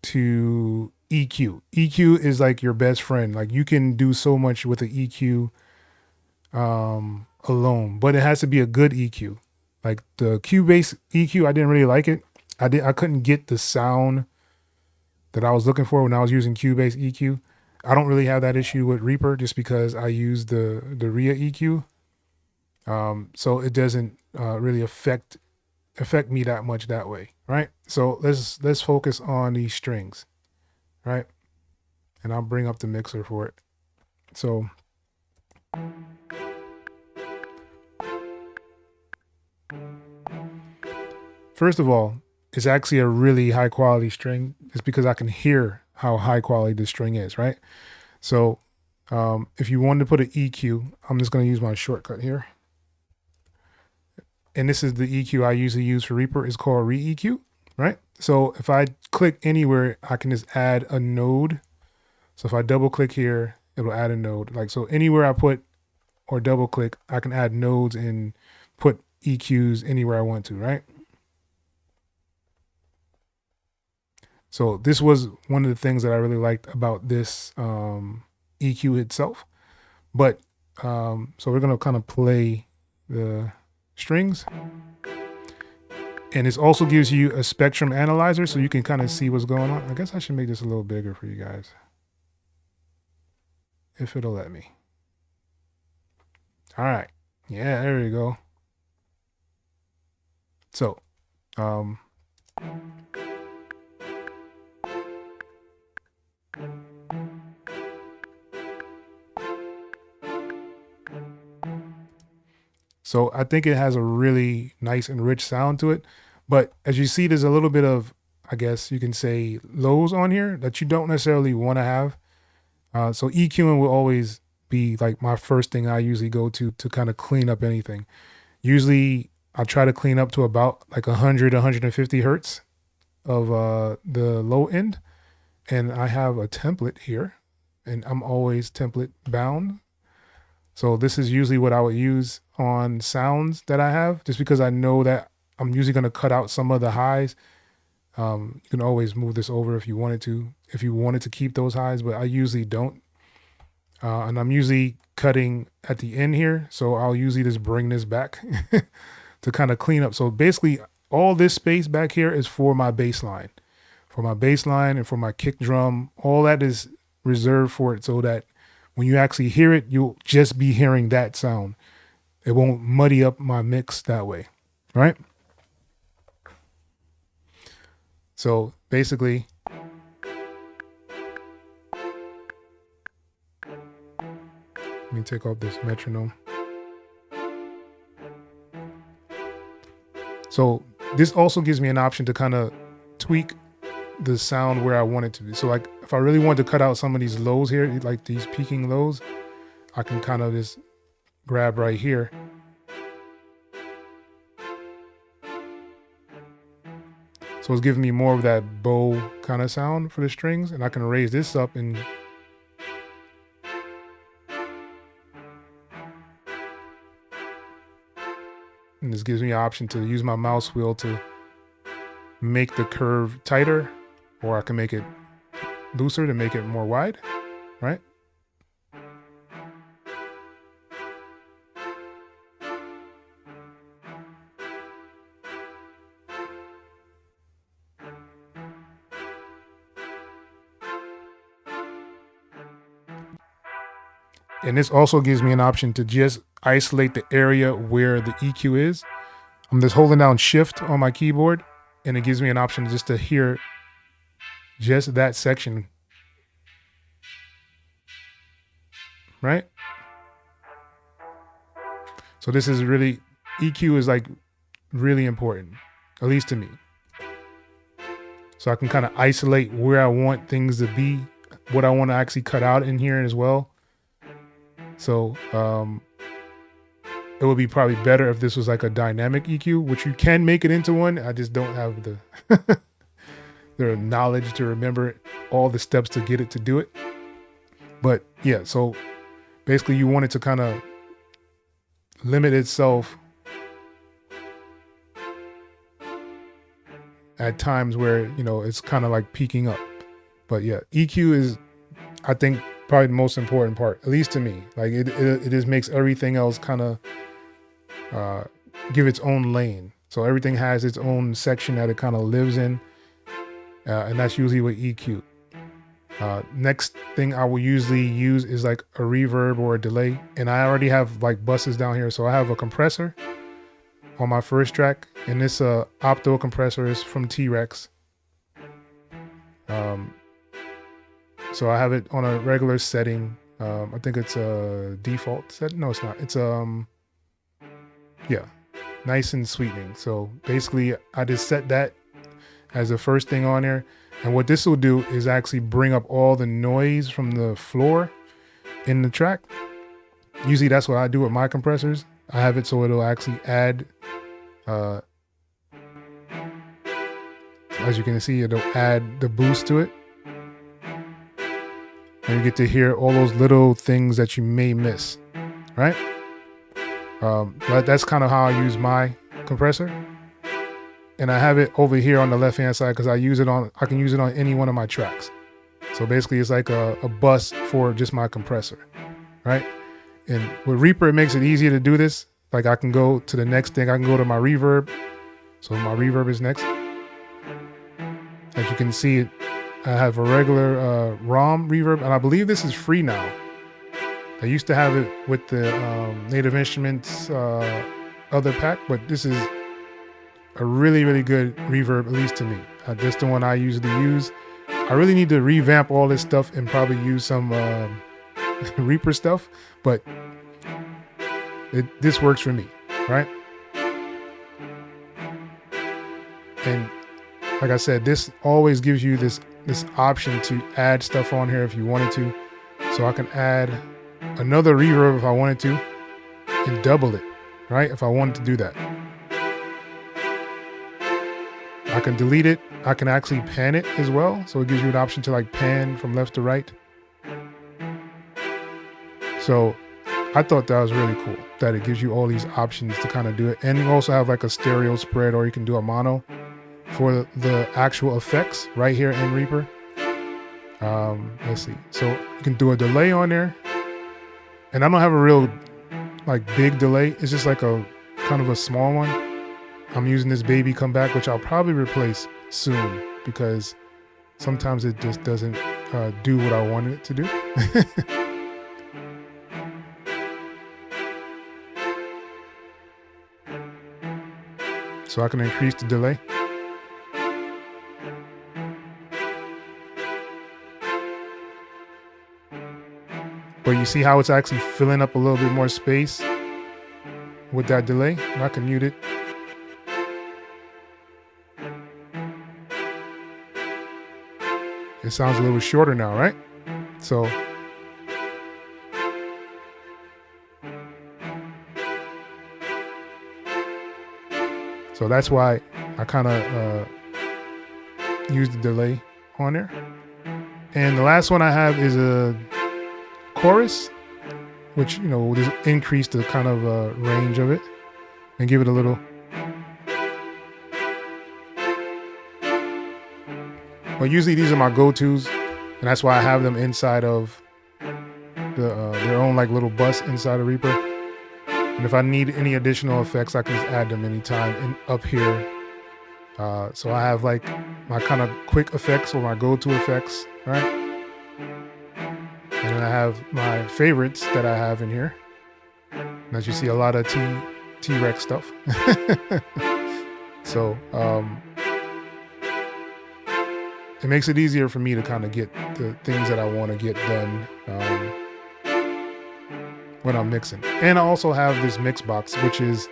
to EQ. EQ is like your best friend. Like you can do so much with an EQ alone, but it has to be a good EQ. Like the Cubase EQ, I didn't really like it. I couldn't get the sound that I was looking for when I was using Cubase EQ. I don't really have that issue with Reaper just because I use the RIA EQ. So it doesn't really affect me that much that way, right? So let's focus on these strings, right? And I'll bring up the mixer for it. So first of all, it's actually a really high quality string. It's because I can hear how high quality the string is, right? So if you wanted to put an EQ, I'm just going to use my shortcut here. And this is the EQ I usually use for Reaper. It's called Re-EQ, right? So if I click anywhere, I can just add a node. So if I double click here, it'll add a node. Like, so anywhere I put or double click, I can add nodes and put EQs anywhere I want to, right? So this was one of the things that I really liked about this EQ itself. But so we're going to kind of play the strings. And this also gives you a spectrum analyzer so you can kind of see what's going on. I guess I should make this a little bigger for you guys, if it'll let me. All right. Yeah, there we go. So, so I think it has a really nice and rich sound to it. But as you see, there's a little bit of, I guess you can say, lows on here that you don't necessarily want to have. So EQing will always be like my first thing I usually go to kind of clean up anything. Usually I try to clean up to about like 100, 150 hertz of the low end. And I have a template here, and I'm always template bound. So this is usually what I would use on sounds that I have, just because I know that I'm usually going to cut out some of the highs. You can always move this over if you wanted to keep those highs, but I usually don't. And I'm usually cutting at the end here. So I'll usually just bring this back to kind of clean up. So basically all this space back here is for my bass line. For my bass line and for my kick drum, all that is reserved for it so that when you actually hear it, you'll just be hearing that sound. It won't muddy up my mix that way, right? So basically, let me take off this metronome. So this also gives me an option to kind of tweak the sound where I want it to be. So like if I really want to cut out some of these lows here, like these peaking lows, I can kind of just grab right here. So it's giving me more of that bow kind of sound for the strings, and I can raise this up and this gives me an option to use my mouse wheel to make the curve tighter, or I can make it looser to make it more wide, right? And this also gives me an option to just isolate the area where the EQ is. I'm just holding down Shift on my keyboard, and it gives me an option just to hear just that section, right? So this is really, EQ is like really important, at least to me. so I can kind of isolate where I want things to be, what I want to actually cut out in here as well. So it would be probably better if this was like a dynamic EQ, which you can make it into one. I just don't have the the knowledge to remember all the steps to get it to do it. But yeah, so basically you want it to kind of limit itself at times where, you know, it's kind of like peaking up. But yeah, EQ is, I think, probably the most important part, at least to me. Like it just makes everything else kind of give its own lane. So everything has its own section that it kind of lives in. And that's usually with EQ. Next thing I will usually use is like a reverb or a delay. And I already have like buses down here. So I have a compressor on my first track. And this opto compressor is from T-Rex. So I have it on a regular setting. I think it's a default setting. No, it's not. It's yeah, nice and sweetening. So basically I just set that as the first thing on there. And what this will do is actually bring up all the noise from the floor in the track. Usually that's what I do with my compressors. I have it so it'll actually add, as you can see, it'll add the boost to it. And you get to hear all those little things that you may miss, right? But that's kind of how I use my compressor. And I have it over here on the left hand side because I can use it on any one of my tracks. So basically it's like a bus for just my compressor, right? And with Reaper, it makes it easier to do this. Like I can go to the next thing. I can go to my reverb. So my reverb is next. As you can see, I have a regular ROM reverb, and I believe this is free now. I used to have it with the Native Instruments other pack, but this is a really, really good reverb, at least to me. That's the one I usually use. I really need to revamp all this stuff and probably use some Reaper stuff, but this works for me, right? And like I said, this always gives you this option to add stuff on here if you wanted to. So I can add another reverb if I wanted to and double it, right? If I wanted to do that. I can delete it. I can actually pan it as well. So it gives you an option to like pan from left to right. So I thought that was really cool that it gives you all these options to kind of do it. And you also have like a stereo spread, or you can do a mono for the actual effects right here in Reaper. Let's see. So you can do a delay on there. And I don't have a real like big delay. It's just like a kind of a small one. I'm using this baby comeback, which I'll probably replace soon because sometimes it just doesn't do what I wanted it to do. So I can increase the delay. But you see how it's actually filling up a little bit more space with that delay. And I can mute it. It sounds a little shorter now, right? So that's why I kind of use the delay on there. And the last one I have is a chorus, which, you know, will just increase the kind of range of it and give it a little. But usually these are my go-tos, and that's why I have them inside of their own like little bus inside of Reaper. And if I need any additional effects, I can just add them anytime up here. So I have like my kind of quick effects or my go-to effects, right? And then I have my favorites that I have in here. And as you see, a lot of T-Rex stuff. So it makes it easier for me to kind of get the things that I want to get done when I'm mixing. And I also have this mix box, which is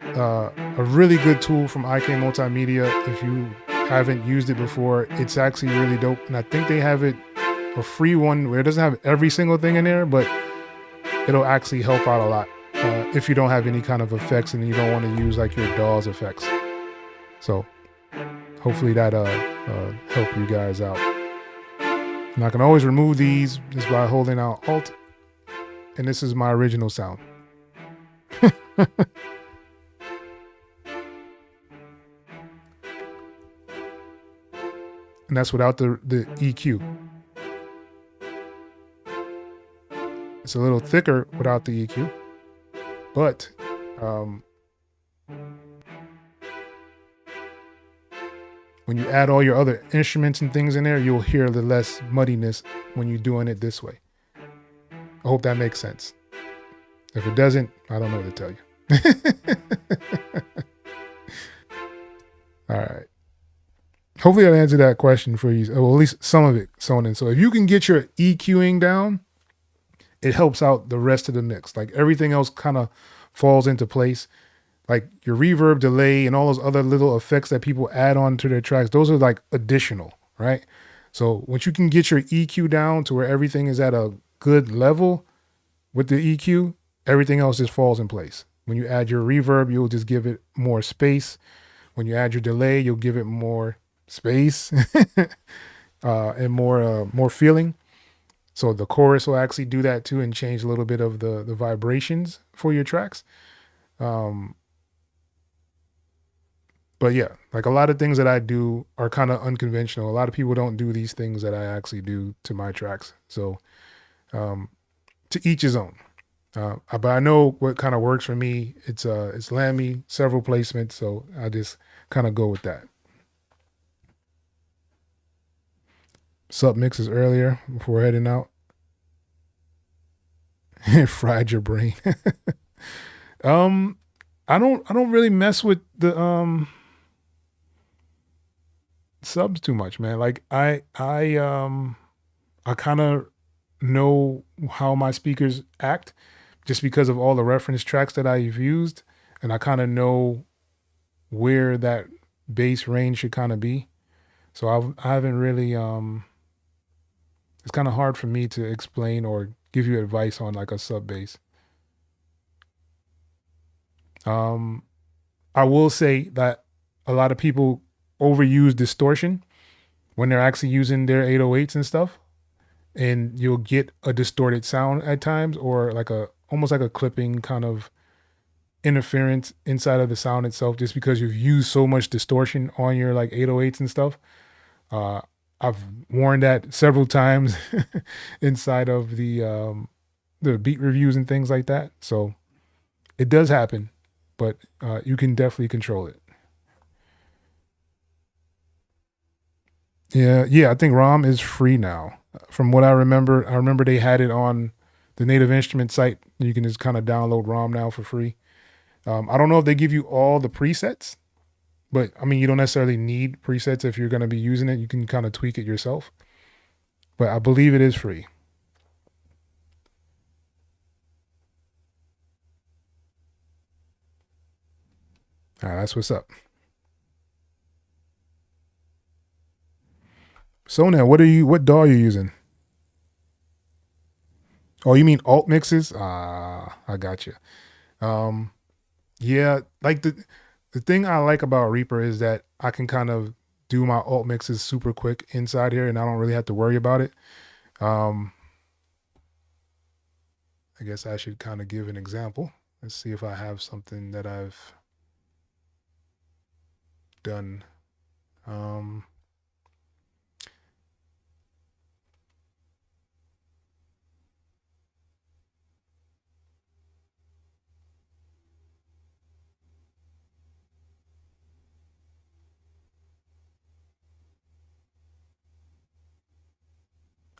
a really good tool from IK Multimedia. If you haven't used it before, it's actually really dope. And I think they have it a free one where it doesn't have every single thing in there, but it'll actually help out a lot if you don't have any kind of effects and you don't want to use like your DAW's effects. So hopefully that help you guys out. And I can always remove these just by holding out Alt. And this is my original sound. And that's without the EQ. It's a little thicker without the EQ, but when you add all your other instruments and things in there, you'll hear the less muddiness when you're doing it this way. I hope that makes sense. If it doesn't, I don't know what to tell you. All right. Hopefully I answered that question for you, or at least some of it, Sonnen. So if you can get your EQing down, it helps out the rest of the mix. Like everything else kind of falls into place. Like your reverb, delay, and all those other little effects that people add on to their tracks, those are like additional, right? So once you can get your EQ down to where everything is at a good level with the EQ, everything else just falls in place. When you add your reverb, you'll just give it more space. When you add your delay, you'll give it more space and more feeling. So the chorus will actually do that too and change a little bit of the vibrations for your tracks. But yeah, like a lot of things that I do are kind of unconventional. A lot of people don't do these things that I actually do to my tracks. So to each his own. But I know what kind of works for me. It's land me several placements, so I just kind of go with that. Sub mixes earlier before heading out. It fried your brain. I don't really mess with the subs too much, man. Like I kind of know how my speakers act just because of all the reference tracks that I've used, and I kind of know where that bass range should kind of be. So I haven't really it's kind of hard for me to explain or give you advice on like a sub bass. I will say that a lot of people overuse distortion when they're actually using their 808s and stuff, and you'll get a distorted sound at times, or like almost like a clipping kind of interference inside of the sound itself, just because you've used so much distortion on your like 808s and stuff. I've warned that several times inside of the beat reviews and things like that. So it does happen, but you can definitely control it. Yeah, I think ROM is free now. From what I remember they had it on the Native Instruments site. You can just kind of download ROM now for free. I don't know if they give you all the presets, but I mean, you don't necessarily need presets if you're going to be using it. You can kind of tweak it yourself. But I believe it is free. All right, that's what's up. So now, what DAW are you using? Oh, you mean alt mixes? I got you. Yeah, like the thing I like about Reaper is that I can kind of do my alt mixes super quick inside here, and I don't really have to worry about it. I guess I should kind of give an example. Let's see if I have something that I've done.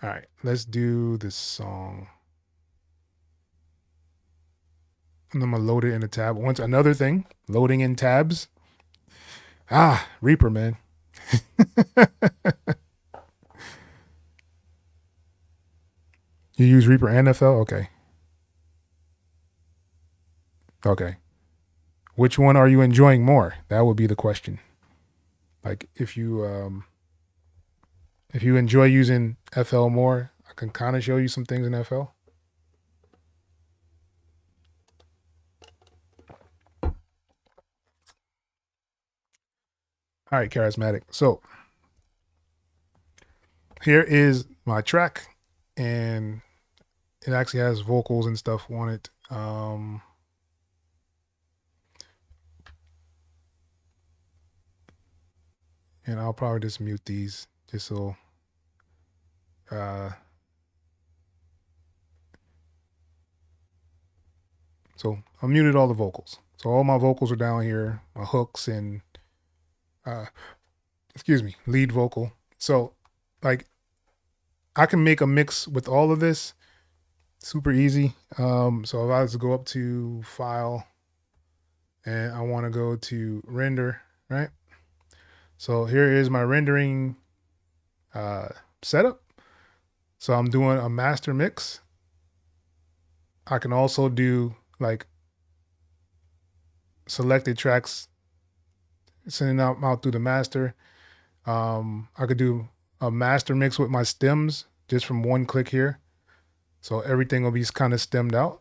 All right, let's do this song. And I'm gonna load it in a tab. Once another thing, loading in tabs. Reaper, man. You use Reaper and FL? Okay. Okay. Which one are you enjoying more? That would be the question. Like if you enjoy using FL more, I can kind of show you some things in FL. All right, charismatic. So here is my track, and it actually has vocals and stuff on it. And I'll probably just mute these just so so I muted all the vocals. So all my vocals are down here, my hooks and excuse me, lead vocal. So like I can make a mix with all of this super easy. So if I was to go up to file and I want to go to render, right? So here is my rendering setup. So I'm doing a master mix. I can also do like selected tracks, sending them out through the master. I could do a master mix with my stems just from one click here. So everything will be kind of stemmed out.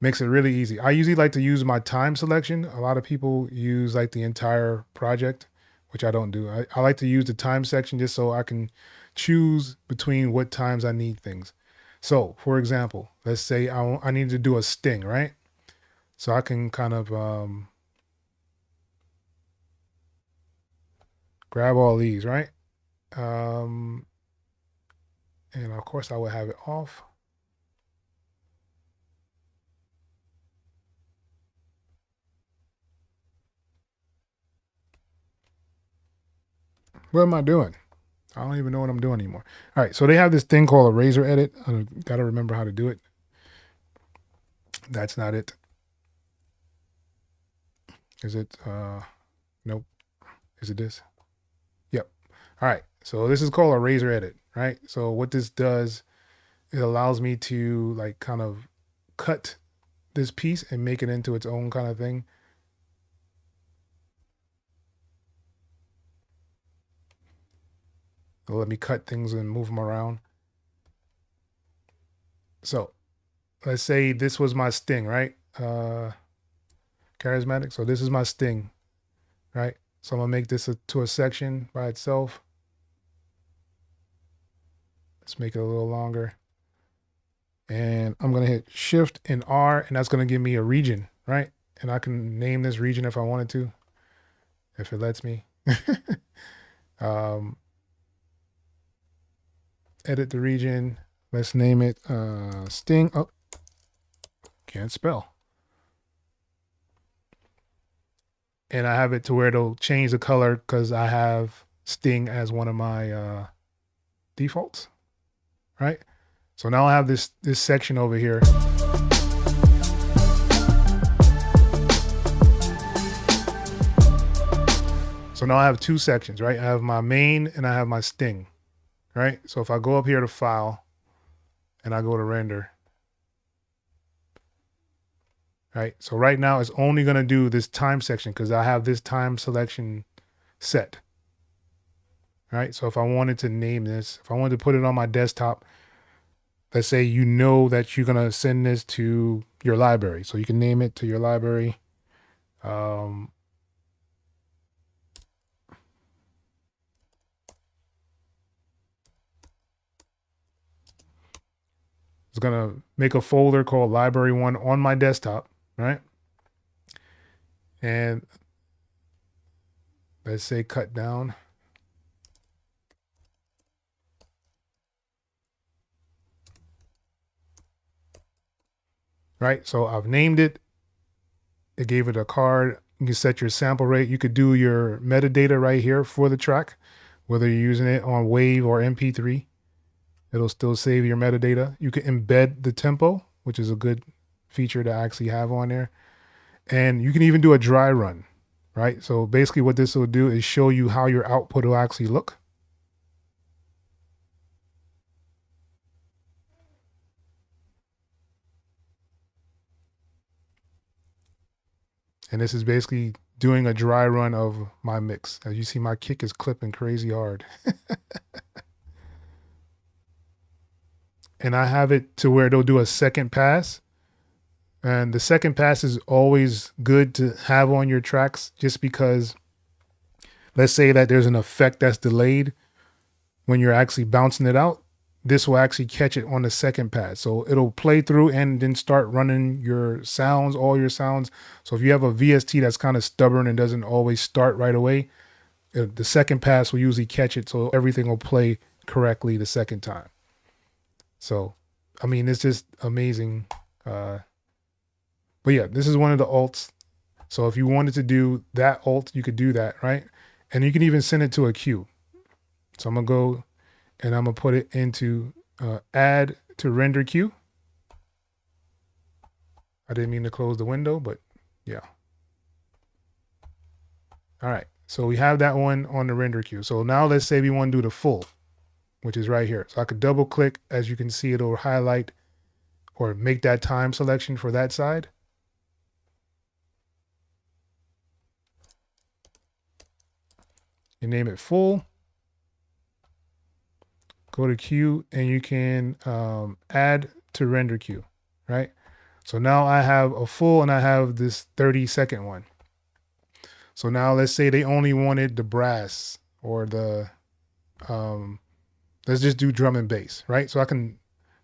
Makes it really easy. I usually like to use my time selection. A lot of people use like the entire project, which I don't do. I like to use the time section just so I can choose between what times I need things. So for example, let's say I need to do a sting, right? So I can kind of grab all these, right? And of course I will have it off. What am I doing? I don't even know what I'm doing anymore. All right, so they have this thing called a razor edit. I gotta remember how to do it. That's not it. Is it? Nope. Is it this? Yep. All right, so this is called a razor edit, right? So what this does, it allows me to like kind of cut this piece and make it into its own kind of thing. It'll let me cut things and move them around. So let's say this was my sting, right? Charismatic. So this is my sting, right? So I'm gonna make this to a section by itself. Let's make it a little longer. And I'm gonna hit Shift and R, and that's gonna give me a region, right? And I can name this region if I wanted to, if it lets me. Edit the region. Let's name it Sting. Oh, can't spell. And I have it to where it'll change the color because I have Sting as one of my defaults, right? So now I have this section over here. So now I have two sections, right? I have my main and I have my sting, right? So if I go up here to file and I go to render, right? So right now it's only going to do this time section because I have this time selection set, right? So if I wanted to name this, if I wanted to put it on my desktop, let's say you know that you're going to send this to your library. So you can name it to your library. It's going to make a folder called library one on my desktop, right? And let's say cut down. Right, so I've named it. It gave it a card. You can set your sample rate. You could do your metadata right here for the track, whether you're using it on WAV or MP3. It'll still save your metadata. You can embed the tempo, which is a good feature to actually have on there. And you can even do a dry run, right? So basically what this will do is show you how your output will actually look. And this is basically doing a dry run of my mix. As you see, my kick is clipping crazy hard. And I have it to where they'll do a second pass. And the second pass is always good to have on your tracks, just because let's say that there's an effect that's delayed when you're actually bouncing it out. This will actually catch it on the second pass. So it'll play through and then start running your sounds, all your sounds. So if you have a VST that's kind of stubborn and doesn't always start right away, the second pass will usually catch it. So everything will play correctly the second time. So, I mean, it's just amazing. But yeah, this is one of the alts. So if you wanted to do that alt, you could do that, right? And you can even send it to a queue. So I'm going to go and I'm going to put it into add to render queue. I didn't mean to close the window, but yeah. All right. So we have that one on the render queue. So now let's say we want to do the full, which is right here. So I could double click. As you can see, it'll highlight or make that time selection for that side. You name it full. Go to queue and you can add to render queue, right? So now I have a full and I have this 30-second one. So now let's say they only wanted the brass or the, let's just do drum and bass, right? So I can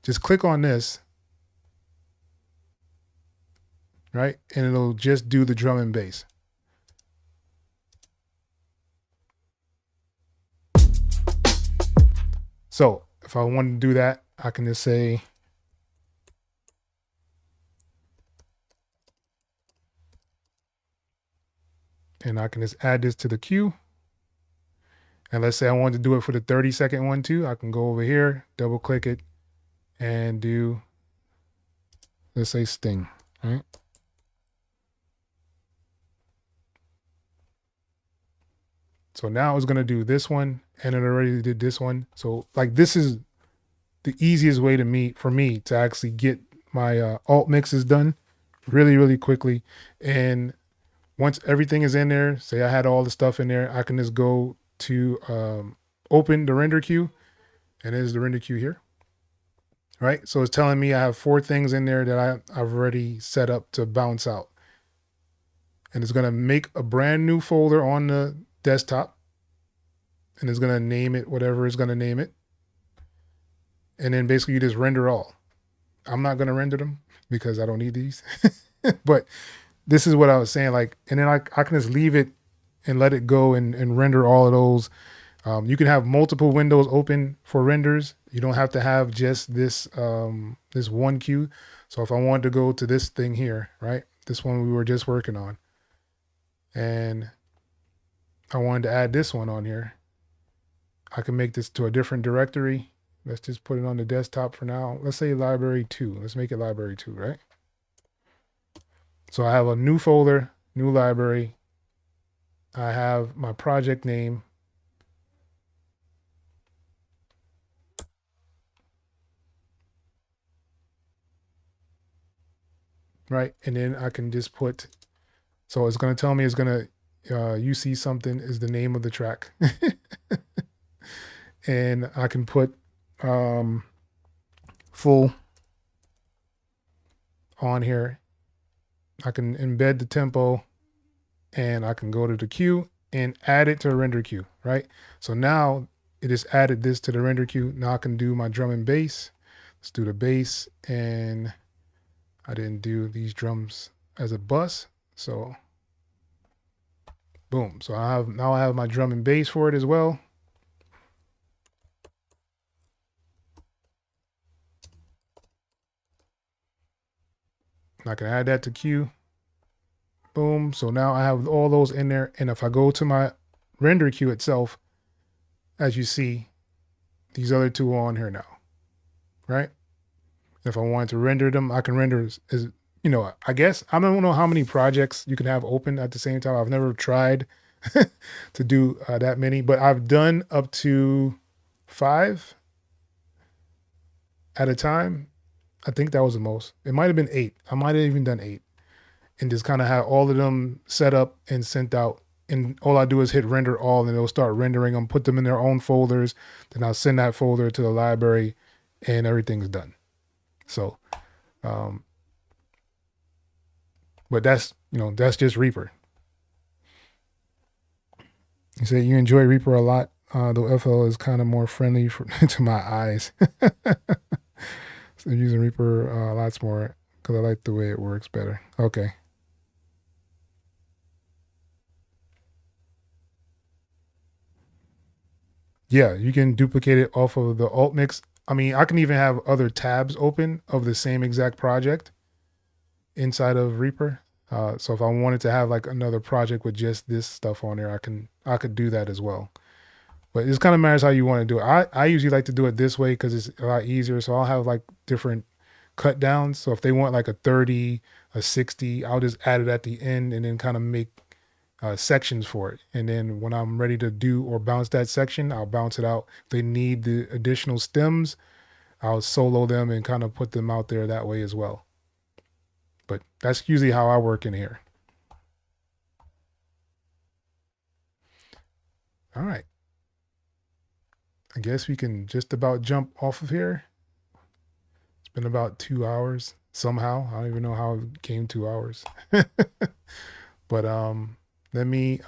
just click on this, right? And it'll just do the drum and bass. So if I want to do that, I can just say, and I can just add this to the queue. And let's say I want to do it for the 30-second one too. I can go over here, double click it and do, let's say Sting, right? So now it's going to do this one and it already did this one. So like this is the easiest way for me to actually get my alt mixes done really, really quickly. And once everything is in there, say I had all the stuff in there, I can just go to open the render queue, and there's the render queue here, right? So it's telling me I have 4 things in there that I've already set up to bounce out. And it's going to make a brand new folder on the desktop, and it's going to name it whatever it's going to name it. And then basically you just render all. I'm not going to render them because I don't need these, but this is what I was saying. Like, and then I can just leave it and let it go and render all of those. You can have multiple windows open for renders. You don't have to have just this, this one queue. So if I wanted to go to this thing here, right? This one we were just working on, and I wanted to add this one on here, I can make this to a different directory. Let's just put it on the desktop for now. Let's say library 2. Let's make it library 2, right? So I have a new folder, new library. I have my project name. Right, and then I can just put, so it's going to tell me it's going to, you see something is the name of the track. And I can put full on here. I can embed the tempo, and I can go to the queue and add it to a render queue, right? So now it just added this to the render queue. Now I can do my drum and bass. Let's do the bass, and I didn't do these drums as a bus, so boom. So now I have my drum and bass for it as well. I can add that to queue. Boom. So now I have all those in there. And if I go to my render queue itself, as you see, these other 2 are on here now, right? If I wanted to render them, I can render as, you know, I guess, I don't know how many projects you can have open at the same time. I've never tried to do that many, but I've done up to 5 at a time. I think that was the most. It might have been 8. I might have even done 8. and just kind of have all of them set up and sent out. And all I do is hit render all, and it'll start rendering them, put them in their own folders. Then I'll send that folder to the library, and everything's done. So, but that's, that's just Reaper. You say you enjoy Reaper a lot, though FL is kind of more friendly to my eyes. So using Reaper lots more because I like the way it works better. Okay. Yeah, you can duplicate it off of the alt mix. I mean, I can even have other tabs open of the same exact project inside of Reaper. So if I wanted to have like another project with just this stuff on there, I could do that as well. But it kind of matters how you want to do it. I usually like to do it this way because it's a lot easier. So I'll have like different cut downs. So if they want like a 30, a 60, I'll just add it at the end and then kind of make sections for it. And then when I'm ready to do or bounce that section, I'll bounce it out. If they need the additional stems, I'll solo them and kind of put them out there that way as well. But that's usually how I work in here. All right. I guess we can just about jump off of here. It's been about 2 hours somehow. I don't even know how it came 2 hours. But let me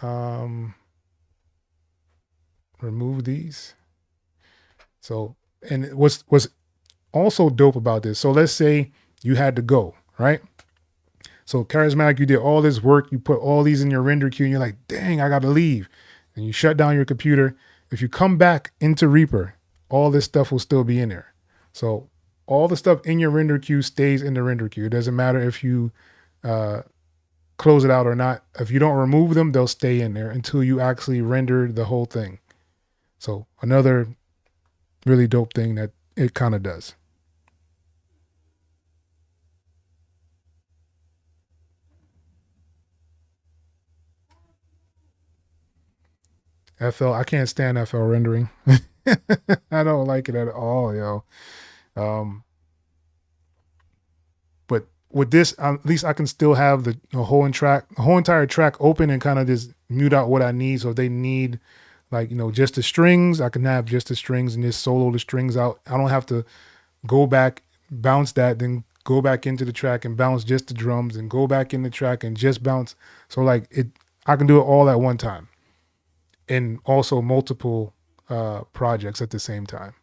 remove these. So, and what's also dope about this, so let's say you had to go, right? So Charismatic, you did all this work, you put all these in your render queue, and you're like, dang, I gotta leave. And you shut down your computer. If you come back into Reaper, all this stuff will still be in there. So all the stuff in your render queue stays in the render queue. It doesn't matter if you close it out or not. If you don't remove them, they'll stay in there until you actually render the whole thing. So another really dope thing that it kind of does. FL, I can't stand FL rendering. I don't like it at all, yo. But with this, at least I can still have the whole entire track open and kind of just mute out what I need. So if they need like, just the strings, I can have just the strings and just solo the strings out. I don't have to go back, bounce that, then go back into the track and bounce just the drums and go back in the track and just bounce. So like I can do it all at one time and also multiple projects at the same time,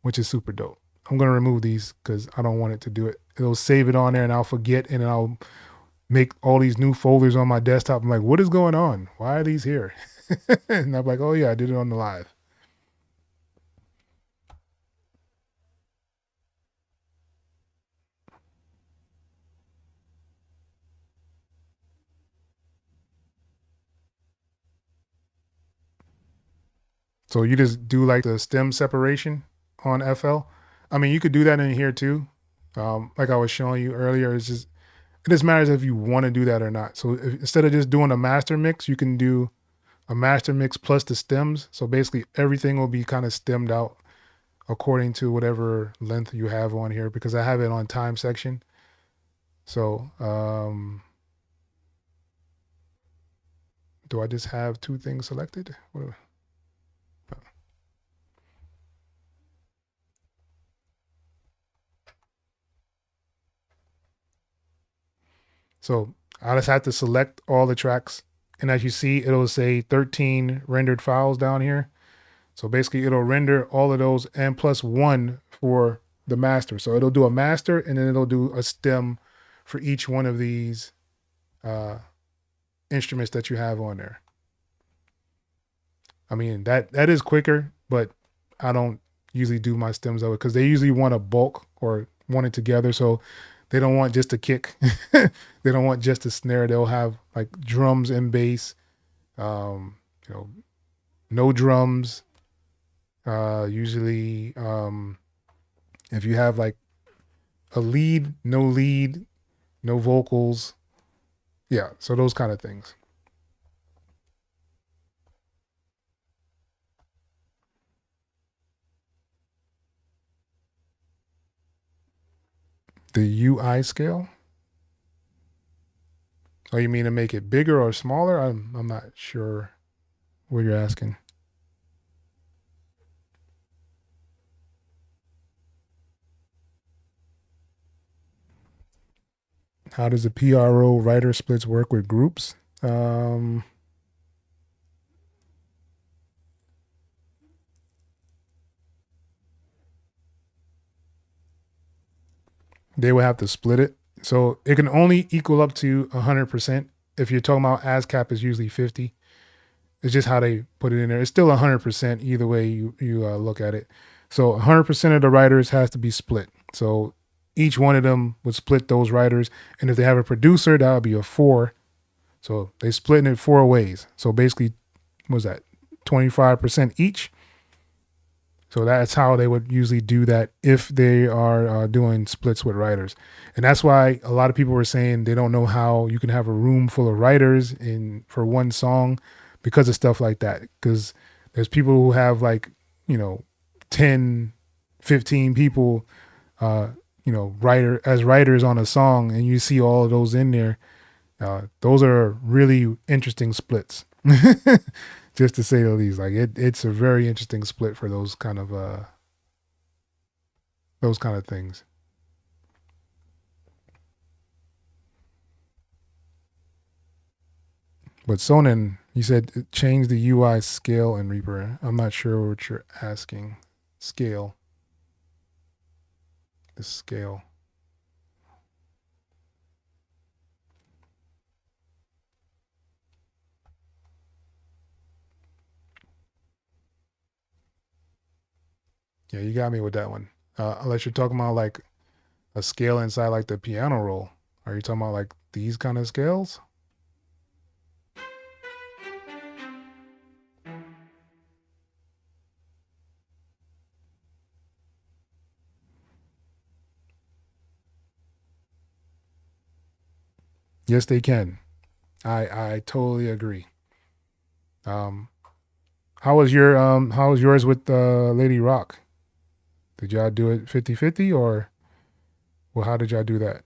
which is super dope. I'm going to remove these because I don't want it to do it. It'll save it on there and I'll forget, and then I'll make all these new folders on my desktop. I'm like, what is going on? Why are these here? And I'm like, oh yeah, I did it on the live. So you just do like the stem separation on FL. I mean, you could do that in here too. Like I was showing you earlier, it just matters if you want to do that or not. So instead of just doing a master mix, you can do a master mix plus the stems. So basically everything will be kind of stemmed out according to whatever length you have on here, because I have it on time section. So do I just have two things selected? So I just have to select all the tracks. And as you see, it'll say 13 rendered files down here. So basically it'll render all of those and plus one for the master. So it'll do a master and then it'll do a stem for each one of these instruments that you have on there. I mean, that is quicker, but I don't usually do my stems of it because they usually want a bulk or want it together. So they don't want just a kick. They don't want just a snare. They'll have like drums and bass, no drums. Usually, if you have like a lead, no vocals. Yeah. So those kind of things. The UI scale. Oh, you mean to make it bigger or smaller? I'm not sure what you're asking. How does the PRO writer splits work with groups? Um, they would have to split it. So it can only equal up to 100%. If you're talking about ASCAP is usually 50. It's just how they put it in there. It's still 100% either way you look at it. So 100% of the writers has to be split. So each one of them would split those writers. And if they have a producer, that would be a 4. So they split it 4 ways. So basically, what was that? 25% each. So that's how they would usually do that if they are doing splits with writers. And that's why a lot of people were saying they don't know how you can have a room full of writers for one song because of stuff like that. Because there's people who have like, 10, 15 people, writers on a song, and you see all of those in there. Those are really interesting splits. Just to say the least. Like it's a very interesting split for those kind of things. But Sonnen, you said change the UI scale in Reaper. I'm not sure what you're asking. Scale. The scale. Yeah, you got me with that one. Unless you're talking about like a scale inside like the piano roll. Are you talking about like these kind of scales? Yes, they can. I totally agree. Um, how was yours with Lady Rock? Did y'all do it 50-50 or well, how did y'all do that?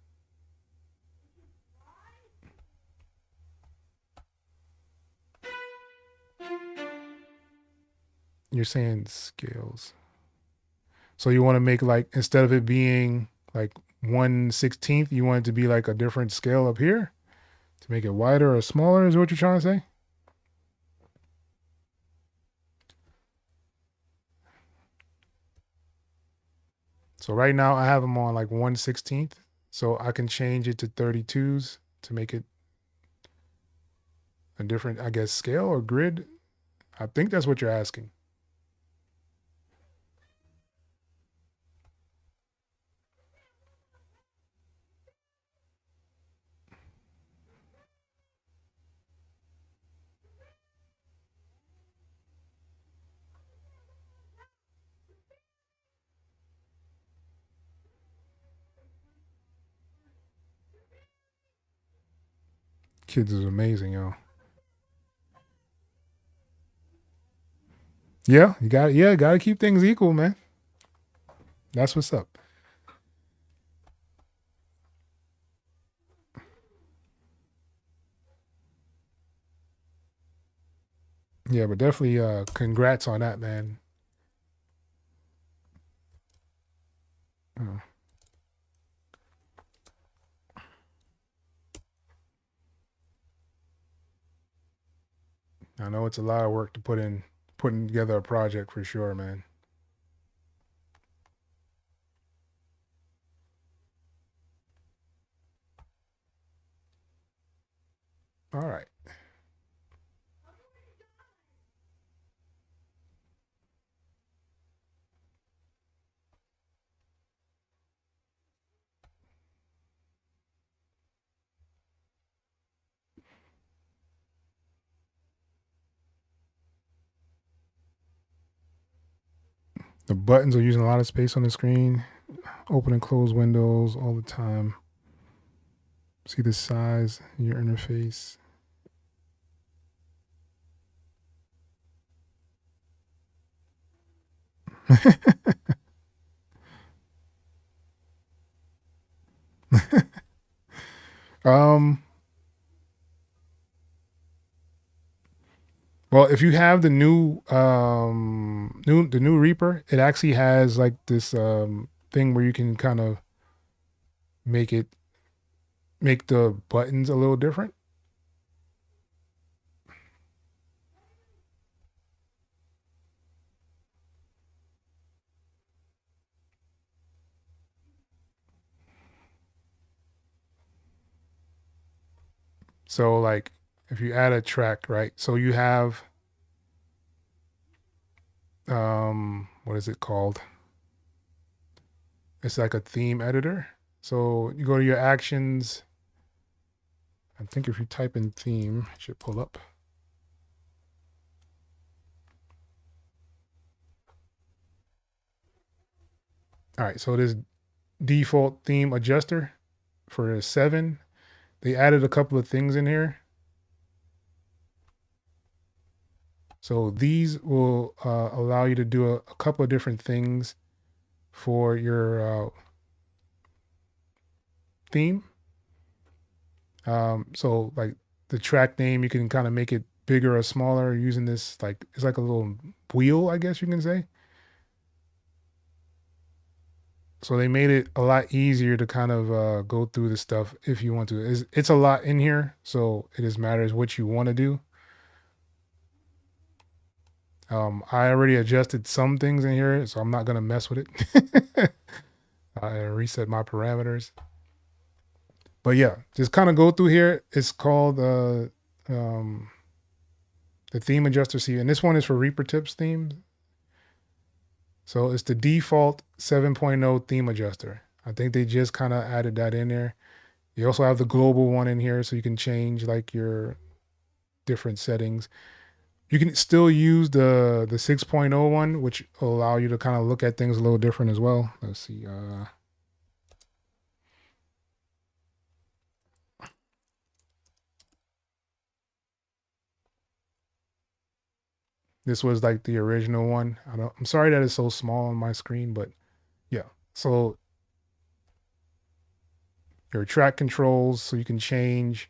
You're saying scales. So you want to make like instead of it being like 1/16th, you want it to be like a different scale up here to make it wider or smaller, is what you're trying to say? So right now I have them on like 1/16th. So I can change it to 32s to make it a different, I guess, scale or grid. I think that's what you're asking. Kids is amazing, yo. Yeah, got to keep things equal, man. That's what's up. Yeah, but definitely congrats on that, man. Uh, I know it's a lot of work to putting together a project for sure, man. All right. The buttons are using a lot of space on the screen. Open and close windows all the time. See the size of your interface. um, Well, if you have the new Reaper, it actually has like this thing where you can kind of make it make the buttons a little different. So like if you add a track, right? So you have what is it called? It's like a theme editor. So you go to your actions. I think if you type in theme, it should pull up. All right, so this default theme adjuster for 7, they added a couple of things in here. So these will allow you to do a couple of different things for your theme. So like the track name, you can kind of make it bigger or smaller using this, like it's like a little wheel, I guess you can say. So they made it a lot easier to kind of go through the stuff if you want to. It's a lot in here, so it just matters what you want to do. I already adjusted some things in here, so I'm not gonna mess with it. I reset my parameters. But yeah, just kind of go through here. It's called the theme adjuster. See, and this one is for Reaper Tips themes. So it's the default 7.0 theme adjuster. I think they just kind of added that in there. You also have the global one in here, so you can change like your different settings. You can still use the 6.0 one, which will allow you to kind of look at things a little different as well. Let's see. This was like the original one. I'm sorry that it's so small on my screen, but yeah. So your track controls, so you can change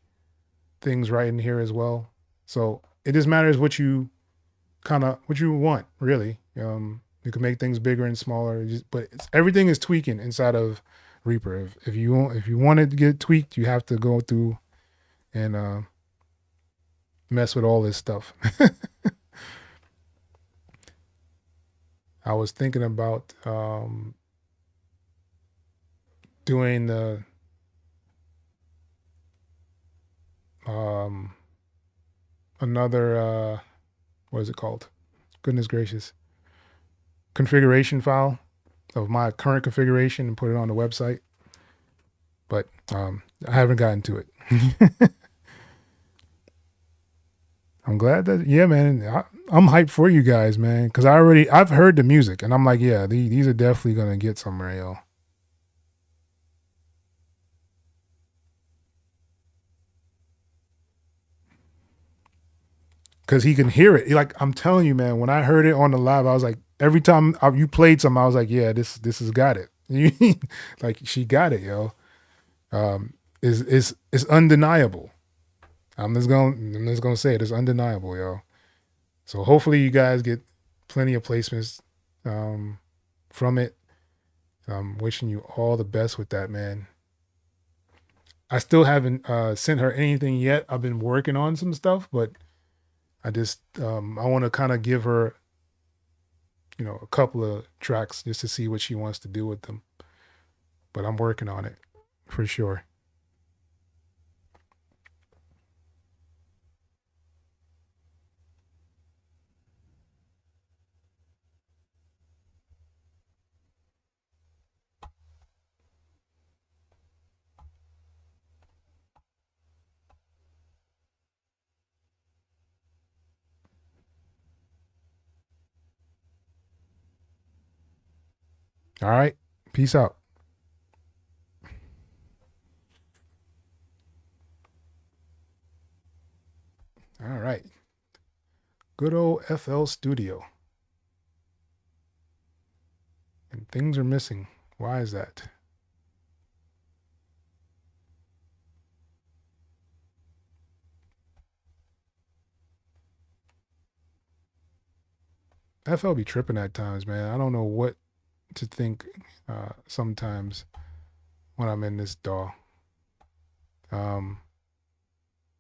things right in here as well. So it just matters what you what you want, really. You can make things bigger and smaller, but everything is tweaking inside of Reaper. If you want it to get tweaked, you have to go through and mess with all this stuff. I was thinking about doing the um, another what is it called? Goodness gracious, configuration file of my current configuration and put it on the website. But I haven't gotten to it. I'm glad that, yeah, man. I'm hyped for you guys, man, because I've heard the music and I'm like, yeah, these are definitely gonna get somewhere, yo. Because he can hear it. Like I'm telling you, man. When I heard it on the live, I was like, every time you played something, I was like, yeah, this has got it. Like she got it, yo. Is undeniable. I'm just gonna say it. It's undeniable, yo. So hopefully you guys get plenty of placements from it. I'm wishing you all the best with that, man. I still haven't sent her anything yet. I've been working on some stuff, but I just I want to kind of give her, a couple of tracks just to see what she wants to do with them. But I'm working on it for sure. All right. Peace out. All right. Good old FL Studio. And things are missing. Why is that? FL be tripping at times, man. I don't know what to think sometimes when I'm in this DAW. I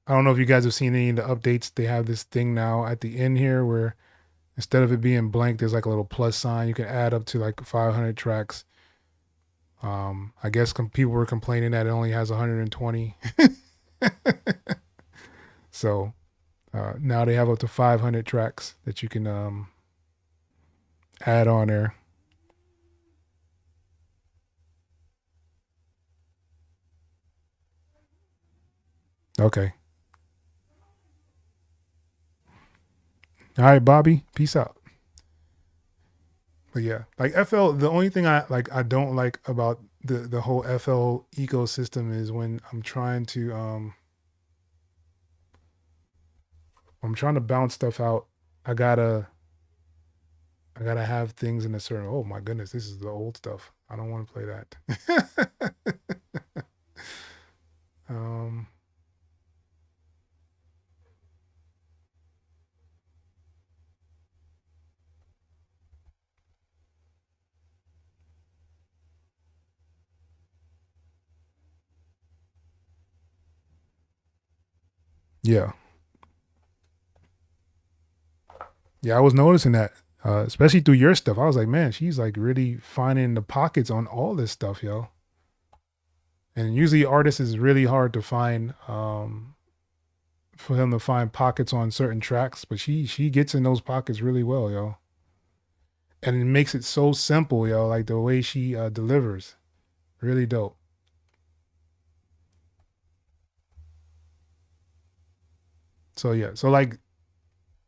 don't know if you guys have seen any of the updates. They have this thing now at the end here where instead of it being blank, there's like a little plus sign. You can add up to like 500 tracks. I guess people were complaining that it only has 120. So now they have up to 500 tracks that you can add on there. Okay. All right, Bobby. Peace out. But yeah, like FL, the only thing I don't like about the whole FL ecosystem is when I'm trying to bounce stuff out. I gotta have things in a certain. Oh my goodness, this is the old stuff. I don't want to play that. Yeah. Yeah, I was noticing that, especially through your stuff. I was like, man, she's like really finding the pockets on all this stuff, yo. And usually artists is really hard to find, for him to find pockets on certain tracks, but she gets in those pockets really well, yo. And it makes it so simple, yo. Like the way she delivers, really dope. So yeah, so like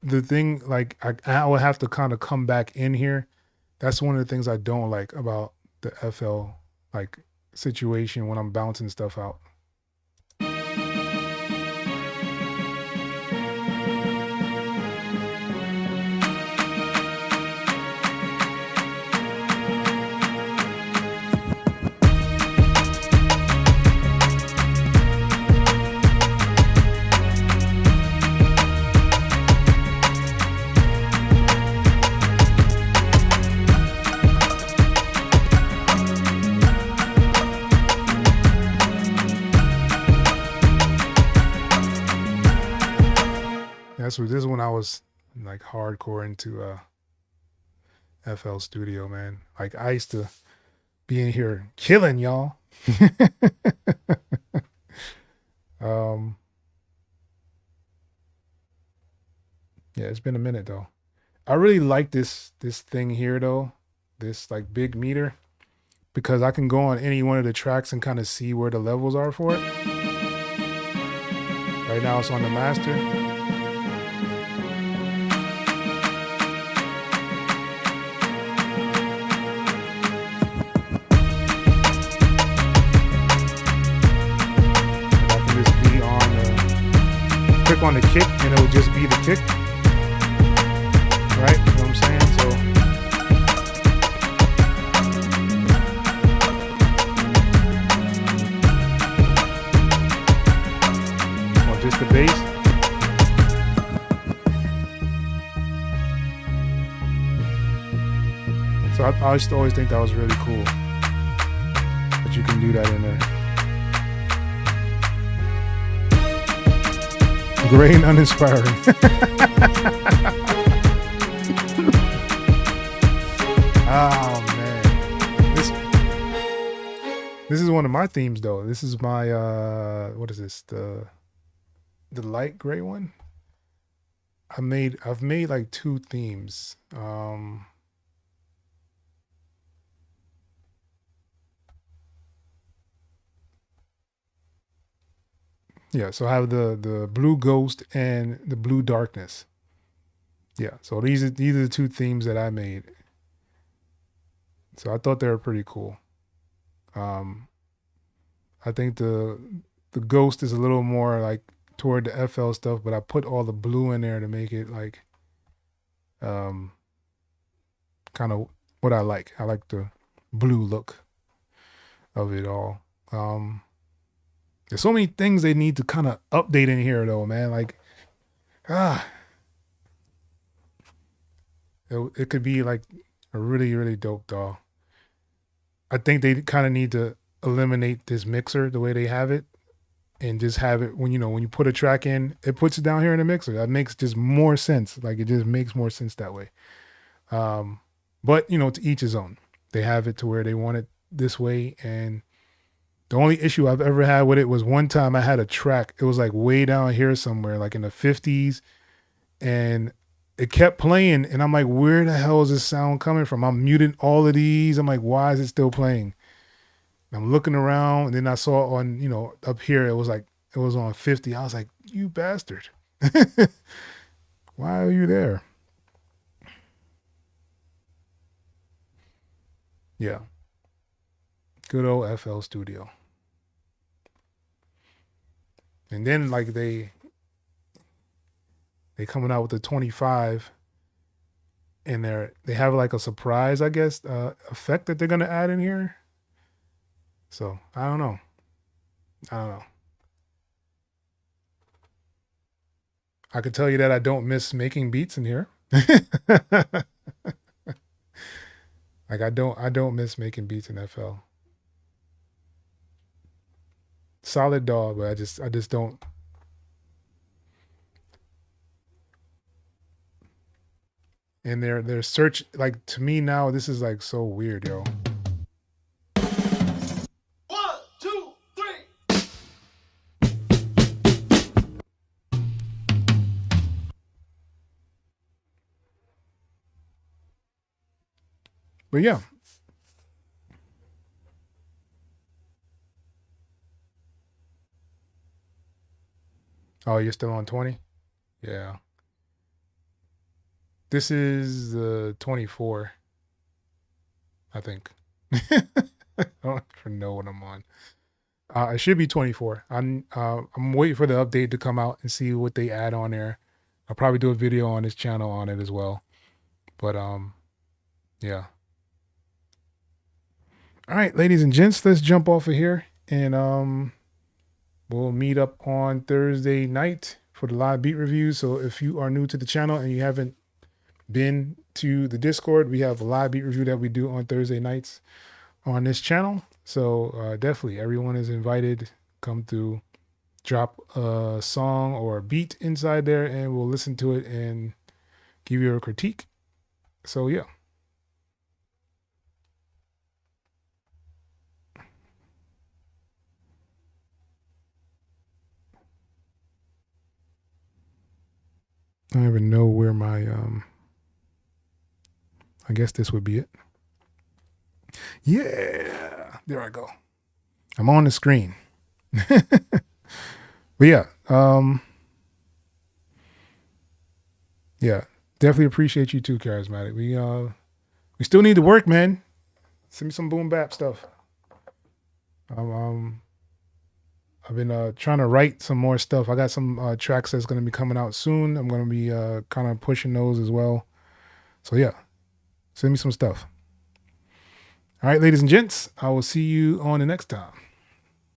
the thing, like I would have to kind of come back in here. That's one of the things I don't like about the FL like situation when I'm bouncing stuff out. This is when I was like hardcore into FL Studio, man. Like I used to be in here killing y'all. Yeah, it's been a minute though. I really like this thing here though, this like big meter, because I can go on any one of the tracks and kind of see where the levels are for it. Right now it's on the master. Click on the kick and it'll just be the kick, right? You know what I'm saying? So or just the bass. So I used to always think that was really cool that you can do that in there. Gray and uninspiring. Oh man, this is one of my themes though. This is my what is this, the light gray one? I've made like 2 themes. Yeah, so I have the blue ghost and the blue darkness. Yeah, so these are the 2 themes that I made. So I thought they were pretty cool. I think the ghost is a little more like toward the FL stuff, but I put all the blue in there to make it like kind of what I like. I like the blue look of it all. There's so many things they need to kind of update in here though, man. Like, It could be like a really, really dope DAW. I think they kind of need to eliminate this mixer the way they have it and just have it when you put a track in, it puts it down here in the mixer. That makes just more sense. Like it just makes more sense that way. But to each his own. They have it to where they want it this way. And the only issue I've ever had with it was one time I had a track. It was like way down here somewhere, like in the 50s. And it kept playing. And I'm like, where the hell is this sound coming from? I'm muting all of these. I'm like, why is it still playing? I'm looking around, and then I saw on, up here, it was on 50. I was like, you bastard. Why are you there? Yeah. Good old FL Studio. And then like they coming out with the 25, and they have like a surprise, I guess, effect that they're gonna add in here. So I don't know. I could tell you that I don't miss making beats in here. Like I don't miss making beats in FL. Solid DAW, but I just don't. And their search, like, to me now, this is like so weird, yo. 1, 2, 3. But yeah. Oh, you're still on 20? Yeah. This is the 24, I think. I don't even know what I'm on. It should be 24. I'm waiting for the update to come out and see what they add on there. I'll probably do a video on this channel on it as well. But yeah. All right, ladies and gents, let's jump off of here, and we'll meet up on Thursday night for the live beat review. So if you are new to the channel and you haven't been to the Discord, we have a live beat review that we do on Thursday nights on this channel. So definitely everyone is invited. Come through, drop a song or a beat inside there, and we'll listen to it and give you a critique. So yeah. I don't even know where my I guess this would be it. Yeah, there I go. I'm on the screen. But yeah, yeah, definitely appreciate you too, Charismatic. We still need to work, man. Send me some boom bap stuff. I've been trying to write some more stuff. I got some tracks that's going to be coming out soon. I'm going to be kind of pushing those as well. So yeah, send me some stuff. All right, ladies and gents, I will see you on the next time.